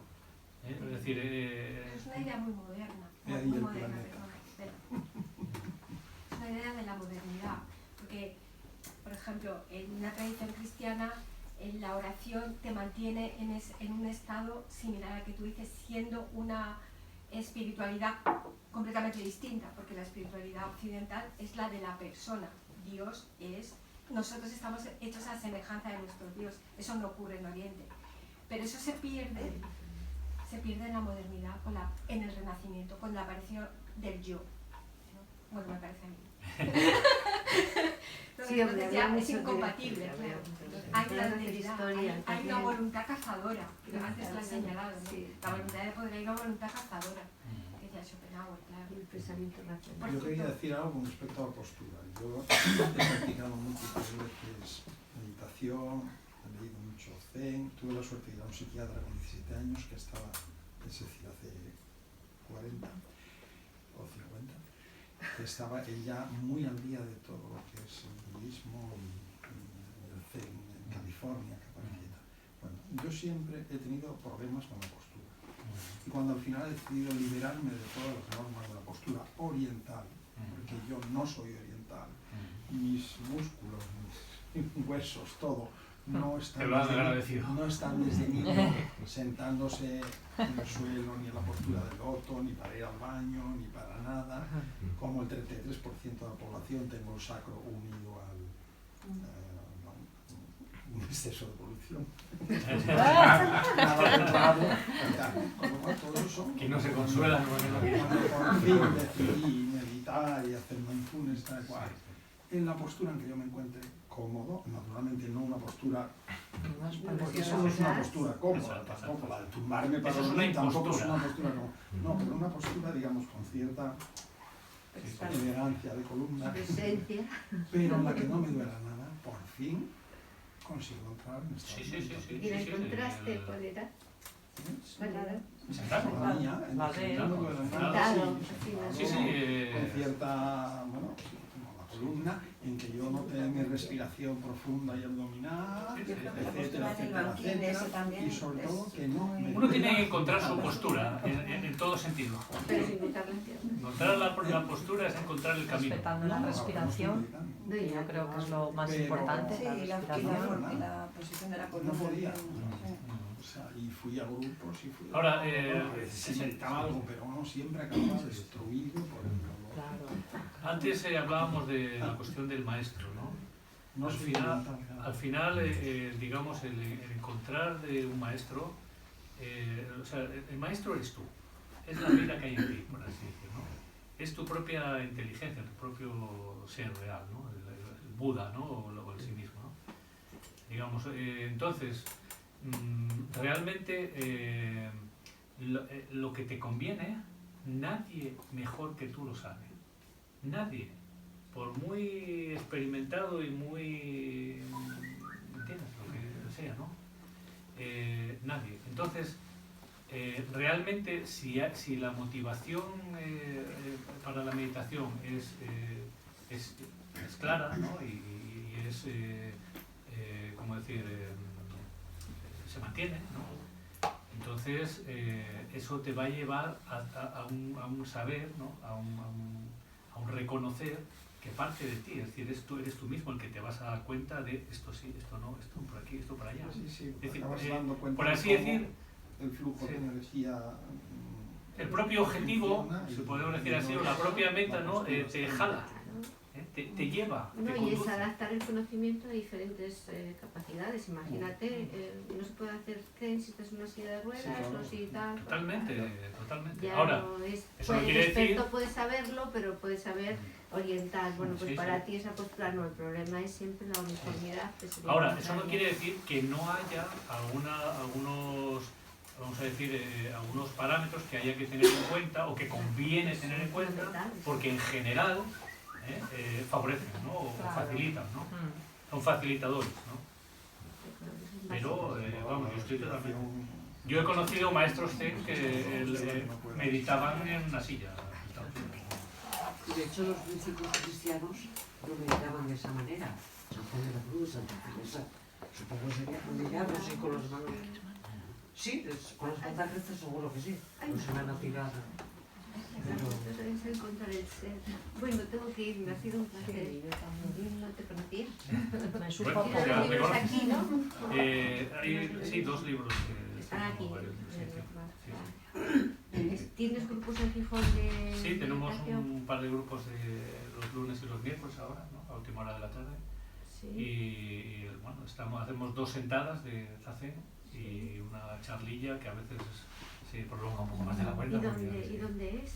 Es decir... es una idea muy moderna. Muy moderna, Es una idea de la modernidad. Porque, por ejemplo, en una tradición cristiana, la oración te mantiene en un estado similar al que tú dices, siendo una espiritualidad completamente distinta, porque la espiritualidad occidental es la de la persona. Dios es... Nosotros estamos hechos a semejanza de nuestro Dios. Eso no ocurre en Oriente. Pero eso se pierde en la modernidad, en el Renacimiento, con la aparición del yo, ¿no? Bueno, me parece a mí. Entonces ya es incompatible, claro. Hay una alteridad, hay una voluntad cazadora, que antes lo has señalado, ¿no? Sí. La voluntad de poder, hay una voluntad cazadora, que decía Schopenhauer, claro. El pensamiento racional. Yo quería decir algo con respecto a la postura. Yo he practicado múltiples veces meditación, he leído mucho Zen, tuve la suerte de ir a un psiquiatra con 17 años que estaba, es decir, hace 40 o 50, que estaba ella muy al día de todo lo que es el budismo y el Zen en California, que aparecía y tal. Bueno, yo siempre he tenido problemas con la postura. Y cuando al final he decidido liberarme de todas las normas de la postura oriental, porque yo no soy oriental, mis músculos, mis huesos, todo, no están desde niño sentándose en el suelo, ni en la postura del loto, ni para ir al baño, ni para nada. Como el 33% de la población, tengo el sacro unido al un exceso de evolución. Nada raro. Con lo cual, todo eso, que no se consuela. Cuando por fin decidí meditar y hacer mindfulness, tal cual, en la postura en que yo me encuentre cómodo, naturalmente no una postura, porque eso no es una postura cómoda, tampoco la de tumbarme para dormir tampoco es una postura cómoda. No, pero una postura, digamos, con cierta elegancia de columna, pero en la que no me duela nada, por fin consigo entrar en esta Sí. ¿Y la encontraste cuál era? La mía, La de no me duele nada, Sentado, con cierta, bueno, sí, tengo la columna, en que yo noté mi respiración profunda y abdominal, Yo creo que la etcétera, postura del etcétera, banquín etcétera, ese también y sobre es todo que no me... Uno tiene que encontrar su postura en todo sentido. Pero sin quitar las piernas. Encontrar la postura es encontrar el camino. Respetando la respiración, que yo creo que es lo más Pero- importante, Sí, la y la respiración. posición de la No columna. podía. Sí. O sea, y fui a grupos y fui a... Ahora, Bueno, a veces se sentaba algo, pero uno siempre acababa destruido por el calor. Claro. Antes hablábamos de la cuestión del maestro, ¿no? No Al soy final, mental, claro. al final digamos, el encontrar de un maestro, o sea, el maestro eres tú, es la vida que hay en ti, por así decirlo, ¿no? Es tu propia inteligencia, tu propio ser real, ¿no? El Buda, ¿no? O el sí mismo, ¿no? Digamos, entonces, realmente lo que te conviene, nadie mejor que tú lo sabe. Nadie. Por muy experimentado y muy... ¿entiendes? Lo que sea, ¿no? Nadie. Entonces, realmente, si la motivación para la meditación es clara, ¿no? Y es, ¿cómo decir? Se mantiene, ¿no? Entonces, eso te va a llevar a un saber, ¿no? a un reconocer que parte de ti, es decir, eres tú mismo el que te vas a dar cuenta de esto sí, esto no, esto por aquí, esto por allá. Sí, sí, Es decir, acabas dando cuenta por de así cómo decir, el flujo sí. de energía... el propio objetivo, funciona y- si podemos decir y así, no o la es propia meta, la ¿no? postura Te estándar. jala, te lleva, te No, y es conduce. adaptar el conocimiento a diferentes capacidades. Imagínate, no se puede hacer zen si estás en una silla de ruedas, Sí, claro. o si tal. Totalmente, totalmente. Ya Ahora, no es, eso no el quiere decir... experto puede saberlo, pero puede saber orientar. Bueno, pues Sí, para sí. ti esa postura no, el problema es siempre la uniformidad. Que sería Ahora, contraria. eso no quiere decir que no haya algunos, vamos a decir, algunos parámetros que haya que tener en cuenta o que conviene tener en cuenta, porque en general favorecen, ¿no? O Claro. facilitan, ¿no? Mm. Son facilitadores, ¿no? Pero, vamos, yo estoy totalmente... Yo he conocido maestros zen que meditaban en una silla. De hecho, los principios cristianos lo meditaban de esa manera. San Juan de la Cruz, Santa Teresa, supongo sería arrodillados y con las manos... Sí, con las patas rectas seguro que sí, no se van a tirar. Entonces es encontrar el ser. Bueno, tengo que irme, ha sido un placer. No te conocía. Me supo Bueno, poco. ya me Libros conoces. aquí, ¿no? Hay, sí, 2 libros. Están aquí. Sí, sí. ¿Tienes grupos en Gijón de Sí, tenemos meditación? un par de grupos de los lunes y los miércoles ahora, ¿no? A última hora de la tarde. Sí. Y bueno, hacemos 2 sentadas de zen y una charlilla que a veces se prolonga un poco más de la ¿Y cuenta. porque, dónde, sí. ¿Y dónde es?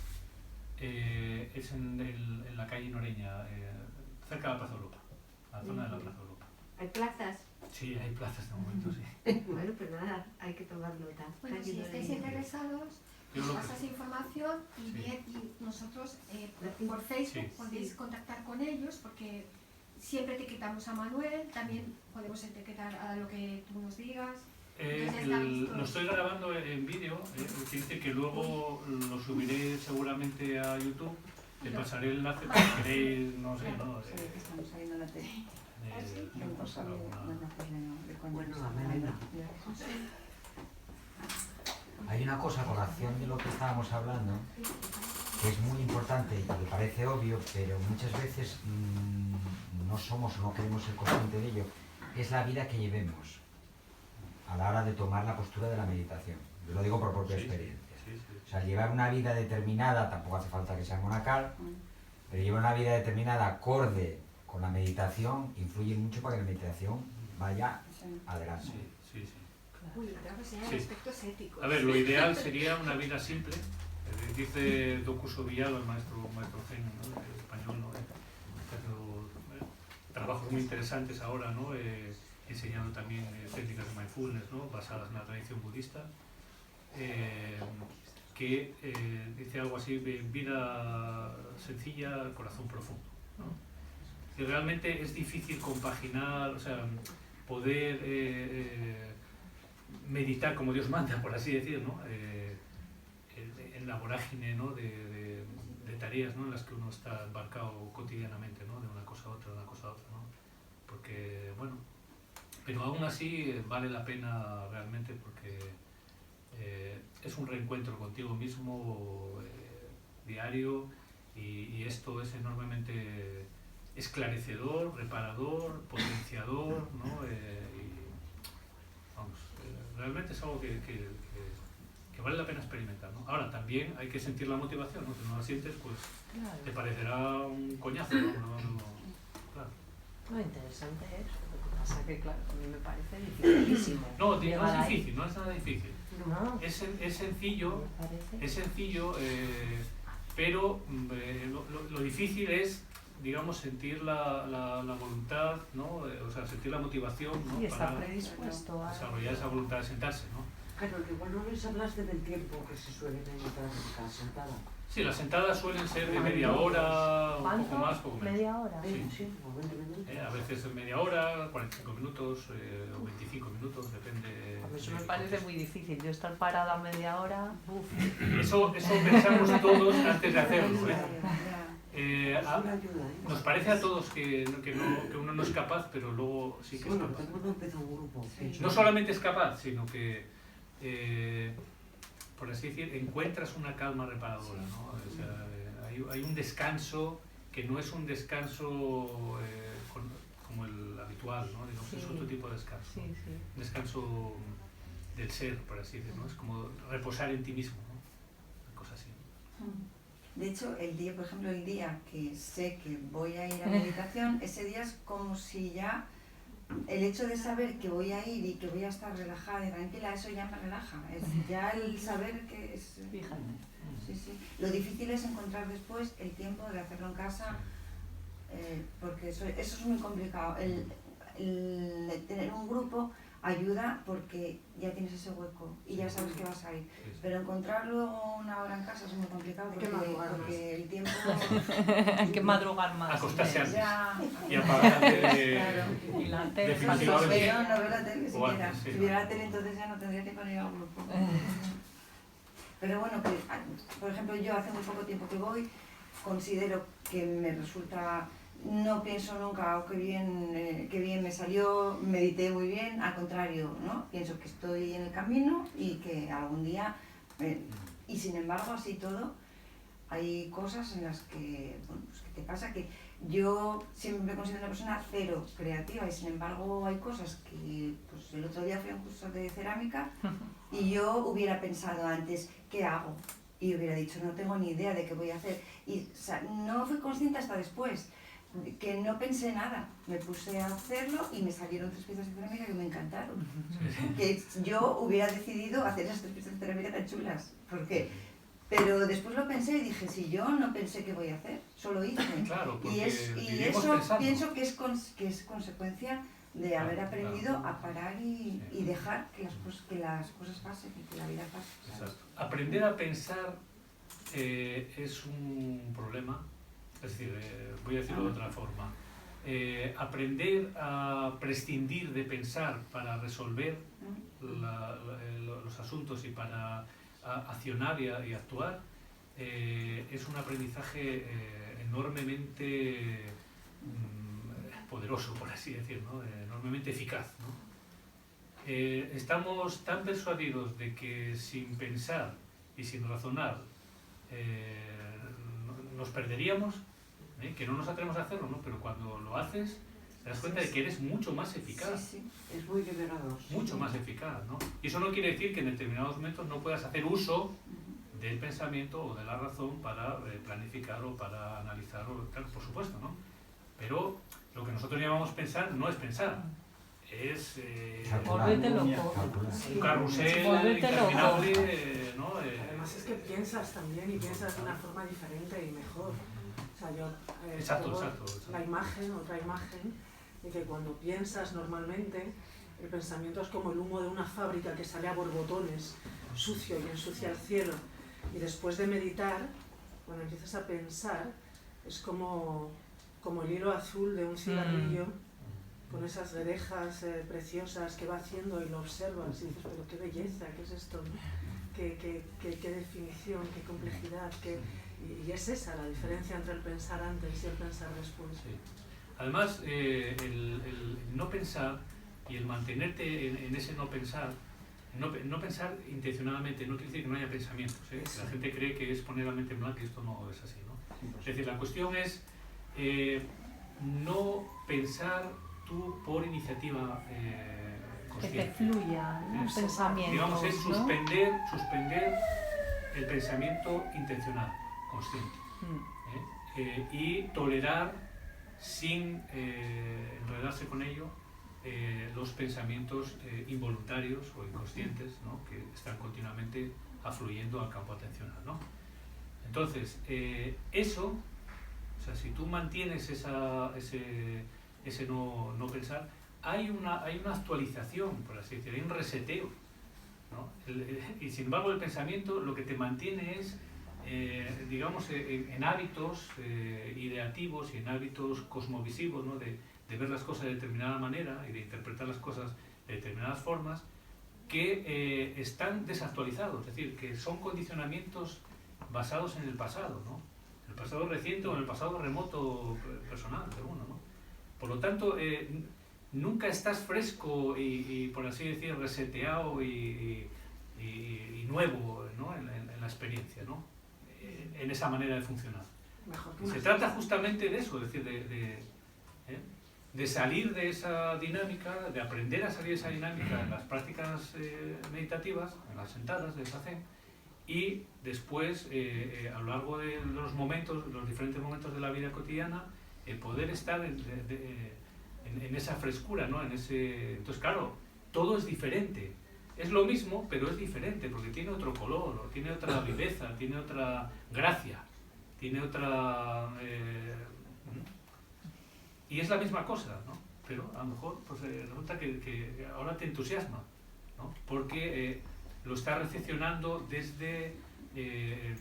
Es en la calle Noreña, cerca de la Plaza Europa, la zona de la Plaza Europa. ¿Hay plazas? Sí, hay plazas de momento, sí. Bueno, pues nada, hay que tomar nota. Bueno, Calle si estáis Noreña. interesados, Yo nos lo que- pasas información y, Sí. bien, y nosotros por Facebook Sí. podéis Sí. contactar con ellos porque siempre etiquetamos a Manuel, también podemos etiquetar a lo que tú nos digas. Entonces, está visto. Lo estoy grabando en vídeo, quiere decir que luego lo subiré seguramente a YouTube, te pasaré el enlace si queréis, no sé, ¿no? Sí, que estamos saliendo en la tele. pasar alguna... Bueno, la melena. Hay una cosa con la acción de lo que estábamos hablando que es muy importante y que parece obvio, pero muchas veces no somos o no queremos ser conscientes de ello, es la vida que llevemos a la hora de tomar la postura de la meditación. Yo lo digo por propia Sí, experiencia. sí, sí. O sea, llevar una vida determinada, tampoco hace falta que sea monacal, pero llevar una vida determinada acorde con la meditación influye mucho para que la meditación vaya adelante. Sí, sí, sí. Uy, creo que sean Sí. aspectos éticos. A ver, lo ideal sería una vida simple. Dice Dokuso Villado, el maestro zen, ¿no? El español, ¿no? Haciendo trabajos muy interesantes ahora, ¿no? Enseñando también técnicas de mindfulness, ¿no? Basadas en la tradición budista, que dice algo así, vida sencilla, corazón profundo, ¿no? Y realmente es difícil compaginar, o sea, poder meditar como Dios manda, por así decir, ¿no? En la vorágine, ¿no? de tareas, ¿no?, en las que uno está embarcado cotidianamente, ¿no?, de una cosa a otra, ¿no? Porque, bueno, pero aún así vale la pena realmente, porque es un reencuentro contigo mismo diario, y esto es enormemente esclarecedor, reparador, potenciador, ¿no? Realmente es algo que vale la pena experimentar, ¿no? Ahora, también hay que sentir la motivación, ¿no? Si no la sientes, pues Claro. te parecerá un coñazo, ¿no? Claro. Lo interesante es, lo que pasa que, claro, a mí me parece dificilísimo. No, no llegar es ahí. difícil, no es nada difícil. No, Es sencillo, me parece. es sencillo, pero lo difícil es, digamos, sentir la voluntad, ¿no? O sea, sentir la motivación, ¿no? Sí, estar para predispuesto a... desarrollar esa voluntad de sentarse, ¿no? Claro, que igual no les hablaste del tiempo que se suele necesitar en cada sentada. Sí, las sentadas suelen ser de media hora, un ¿Cuánto? poco más, poco menos. ¿Media hora? Sí. Sí, o 20 minutos. A veces media hora, 45 minutos o 25 minutos, depende. A mí eso de me qué parece contexto. muy difícil. Yo estar parada media hora, uff. Eso pensamos todos antes de hacerlo, ¿eh? Es una ayuda, ¿eh? Nos parece a todos que uno no es capaz, pero luego sí que es Bueno, capaz. cuando empezó un grupo. No solamente es capaz, sino que, por así decir, encuentras una calma reparadora, ¿no? O sea, hay un descanso que no es un descanso como el habitual, ¿no? Digamos, Sí. es otro tipo de descanso. Sí, sí. Un descanso del ser, por así decirlo, ¿no? Es como reposar en ti mismo, ¿no? Una cosa así. De hecho, el día, por ejemplo, el día que sé que voy a ir a meditación, ese día es como si ya el hecho de saber que voy a ir y que voy a estar relajada y tranquila, eso ya me relaja. Es ya el saber que es... Fíjate. Sí, sí. Lo difícil es encontrar después el tiempo de hacerlo en casa, porque eso es muy complicado. El tener un grupo ayuda porque ya tienes ese hueco y ya sabes que vas a ir. Sí, sí. Pero encontrar luego una hora en casa es muy complicado Hay que porque, madrugar más. porque el tiempo... Hay que madrugar más. Acostarse antes. Ya, Y apagar claro. Y la tele. definitivamente. Yo no veo la tele O siquiera. antes, sí. Si viera la tele entonces ya no tendría tiempo ni ir al grupo. Pero bueno, que, por ejemplo, yo hace muy poco tiempo que voy, considero que me resulta, no pienso nunca, oh, qué bien me salió, medité muy bien, al contrario, ¿no? Pienso que estoy en el camino y que algún día, y sin embargo, así todo, hay cosas en las que, bueno, pues que te pasa que yo siempre me considero una persona cero creativa y sin embargo hay cosas que, pues el otro día fui a un curso de cerámica y yo hubiera pensado antes, ¿qué hago? Y hubiera dicho, no tengo ni idea de qué voy a hacer. Y o sea, no fui consciente hasta después, que no pensé nada. Me puse a hacerlo y me salieron 3 piezas de cerámica que me encantaron. Que yo hubiera decidido hacer esas 3 piezas de cerámica tan chulas. Porque... Pero después lo pensé y dije, si yo no pensé qué voy a hacer, solo hice. Claro, porque Y vivimos eso pensando. pienso que es consecuencia de haber aprendido a parar y dejar que las cosas pasen y que la vida pase. Exacto. Aprender a pensar es un problema, es decir, voy a decirlo de otra forma. Aprender a prescindir de pensar para resolver los asuntos y para accionar y actuar es un aprendizaje enormemente poderoso, por así decirlo, ¿no? Enormemente eficaz, ¿no? Estamos tan persuadidos de que sin pensar y sin razonar nos perderíamos, que no nos atrevemos a hacerlo, ¿no? Pero cuando lo haces te das cuenta de que eres mucho más eficaz. Sí, sí. Es muy liberador. Mucho más eficaz, ¿no? Y eso no quiere decir que en determinados momentos no puedas hacer uso del pensamiento o de la razón para planificar o para analizar, o tal, por supuesto, ¿no? Pero lo que nosotros llamamos pensar no es pensar, es Volvete loco. un carrusel Volvete interminable, ¿no? Además es que piensas también y piensas de una forma diferente y mejor. O sea, yo Exacto, tengo exacto. la imagen, otra imagen, de que cuando piensas normalmente, el pensamiento es como el humo de una fábrica que sale a borbotones, sucio y ensucia el cielo. Y después de meditar, cuando empiezas a pensar, es como el hilo azul de un cigarrillo, con esas orejas preciosas que va haciendo y lo observas y dices, pero qué belleza, qué es esto, ¿no? Qué definición, qué complejidad, Y es esa la diferencia entre el pensar antes y el pensar después. Sí. Además, el no pensar y el mantenerte en ese no pensar, no pensar intencionadamente, no quiere decir que no haya pensamientos. La gente cree que es poner la mente en blanco y esto no es así, ¿no? Es decir, la cuestión es no pensar tú por iniciativa consciente. Que te fluya, ¿no? Es, Pensamientos, digamos, es ¿no? suspender el pensamiento intencional, consciente. Y tolerar sin enredarse con ello los pensamientos involuntarios o inconscientes, ¿no? Que están continuamente afluyendo al campo atencional, ¿no? Entonces, eso, o sea, si tú mantienes ese no pensar, hay una actualización, por así decirlo, hay un reseteo, ¿no? Y sin embargo el pensamiento lo que te mantiene es, digamos, en hábitos ideativos y en hábitos cosmovisivos, ¿no? De ver las cosas de determinada manera y de interpretar las cosas de determinadas formas que están desactualizados, es decir, que son condicionamientos basados en el pasado, ¿no? El pasado reciente o en el pasado remoto personal de uno, ¿no? Por lo tanto, nunca estás fresco y por así decir, reseteado y nuevo, ¿no? en la experiencia, ¿no? En esa manera de funcionar. Y se trata justamente de eso, es decir, de salir de esa dinámica, de aprender a salir de esa dinámica en las prácticas meditativas, en las sentadas de Zazen, y después, a lo largo de los momentos, los diferentes momentos de la vida cotidiana, poder estar en esa frescura, ¿no? Entonces, claro, todo es diferente. Es lo mismo, pero es diferente, porque tiene otro color, tiene otra viveza, tiene otra gracia, tiene otra... y es la misma cosa, ¿no? Pero a lo mejor pues, resulta que ahora te entusiasma, ¿no? Porque lo estás recepcionando desde,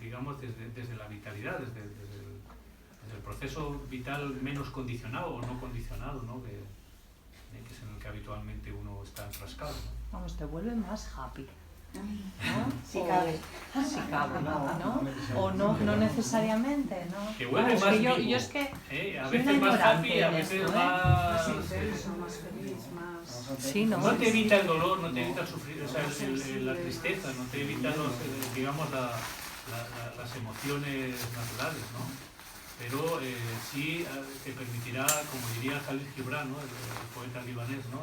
digamos, desde la vitalidad, desde el proceso vital menos condicionado o no condicionado, ¿no? Que es en el que habitualmente uno está enfrascado, ¿no? Vamos, te vuelve más happy, ¿no? Si cabe. Si cabe, ¿no? O no necesariamente, ¿no? Que vuelve Claro, más es que vivo. yo es que A soy veces una más happy, ignorante a en veces esto, más... Más intenso, más feliz, más... Sí, ¿no? No te evita el dolor, no te evita el sufrir, o sea, la tristeza, no te evita digamos, las emociones naturales, ¿no? Pero sí te permitirá, como diría Khalil Gibran, ¿no? el poeta libanés, ¿no?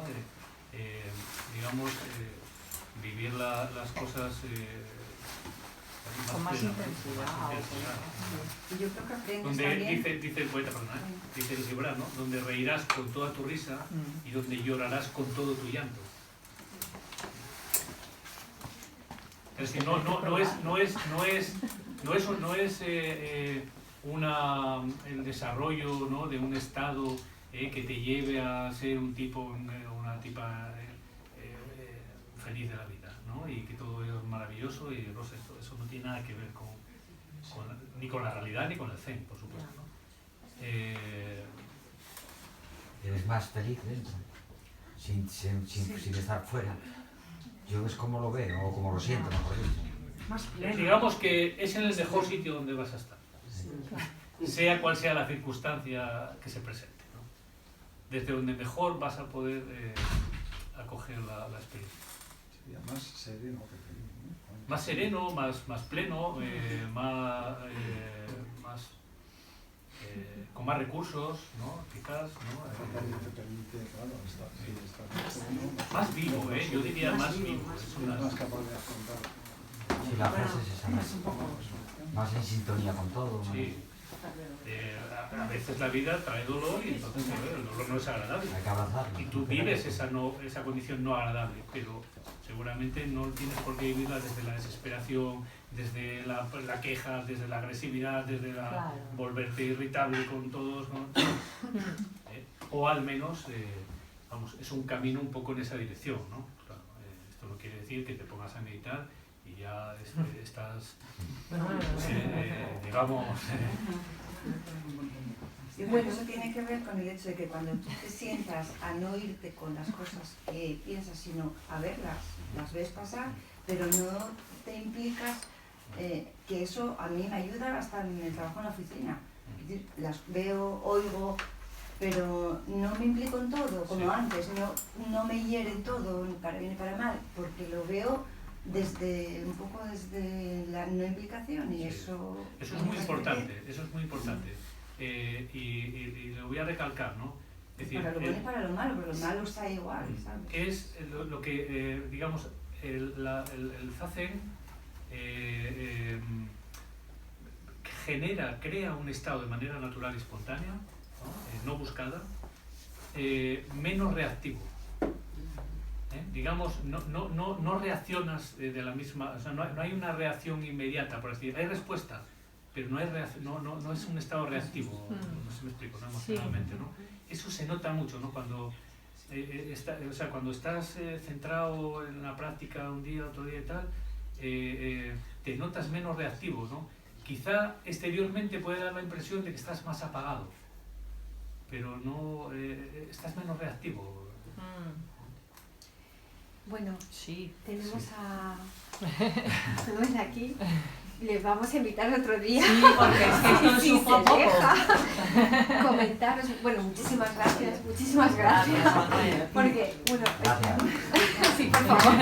Digamos, vivir las cosas con más plenamente, intensidad. con más intensidad, ¿no? Y yo creo que aprendes Donde también. dice el poeta, perdón, dice el Gibran, ¿no? Donde reirás con toda tu risa y donde llorarás con todo tu llanto. Es decir, no es el desarrollo, ¿no? De un estado que te lleve a ser un tipo, una tipa feliz de la vida, ¿no? Y que todo es maravilloso y rosa, eso no tiene nada que ver ni con la realidad ni con el Zen, por supuesto, ¿no? Eres más feliz dentro, sin estar fuera. Yo es como lo veo o como lo siento, mejor dicho. Más pleno. Digamos que es en el mejor sitio donde vas a estar, sea cual sea la circunstancia que se presente, ¿no? Desde donde mejor vas a poder acoger la experiencia. Sería más sereno que feliz, ¿no? Más sereno, más pleno, con más recursos, ¿no? Quizás, ¿no? Te permite, claro, estar Más vivo, yo diría más vivo. Es más capaz de afrontar. Sí, la frase es esa, más en sintonía con todo. Sí. A veces la vida trae dolor y entonces el dolor no es agradable. Hay que abrazarlo. Y tú vives esa condición no agradable, pero seguramente no tienes por qué vivirla desde la desesperación, desde la queja, desde la agresividad, desde Claro. volverte irritable con todos, ¿no? O al menos, vamos, es un camino un poco en esa dirección, ¿no? Claro, esto no quiere decir que te pongas a meditar y ya estás, digamos... Y bueno, eso tiene que ver con el hecho de que cuando tú te sientas a no irte con las cosas que piensas, sino a verlas, las ves pasar, pero no te implicas que eso a mí me ayuda hasta en el trabajo en la oficina. Es decir, las veo, oigo, pero no me implico en todo como antes, no me hiere en todo, para bien y para mal, porque lo veo un poco desde la no implicación y eso... Eso es muy importante, eso es muy importante. Y lo voy a recalcar, ¿no? Es decir, para lo bueno y para lo malo, pero lo malo está igual, ¿sabes? Es lo que, digamos, el zazen crea un estado de manera natural y espontánea, no buscada, menos reactivo. Digamos, no reaccionas de la misma, o sea, no hay una reacción inmediata, por decir, hay respuesta, pero no es un estado reactivo, no sé si me explico, ¿no? Emocionalmente, ¿no? Eso se nota mucho, ¿no? Cuando, cuando estás centrado en la práctica un día, otro día y tal, te notas menos reactivo, ¿no? Quizá exteriormente puede dar la impresión de que estás más apagado, pero no estás menos reactivo. Bueno, sí, tenemos a Manuel aquí. Les vamos a invitar otro día. Sí, porque es que esto es un poco. Comentaros. Bueno, muchísimas gracias. Muchísimas gracias. Porque, bueno, Gracias. sí, por favor.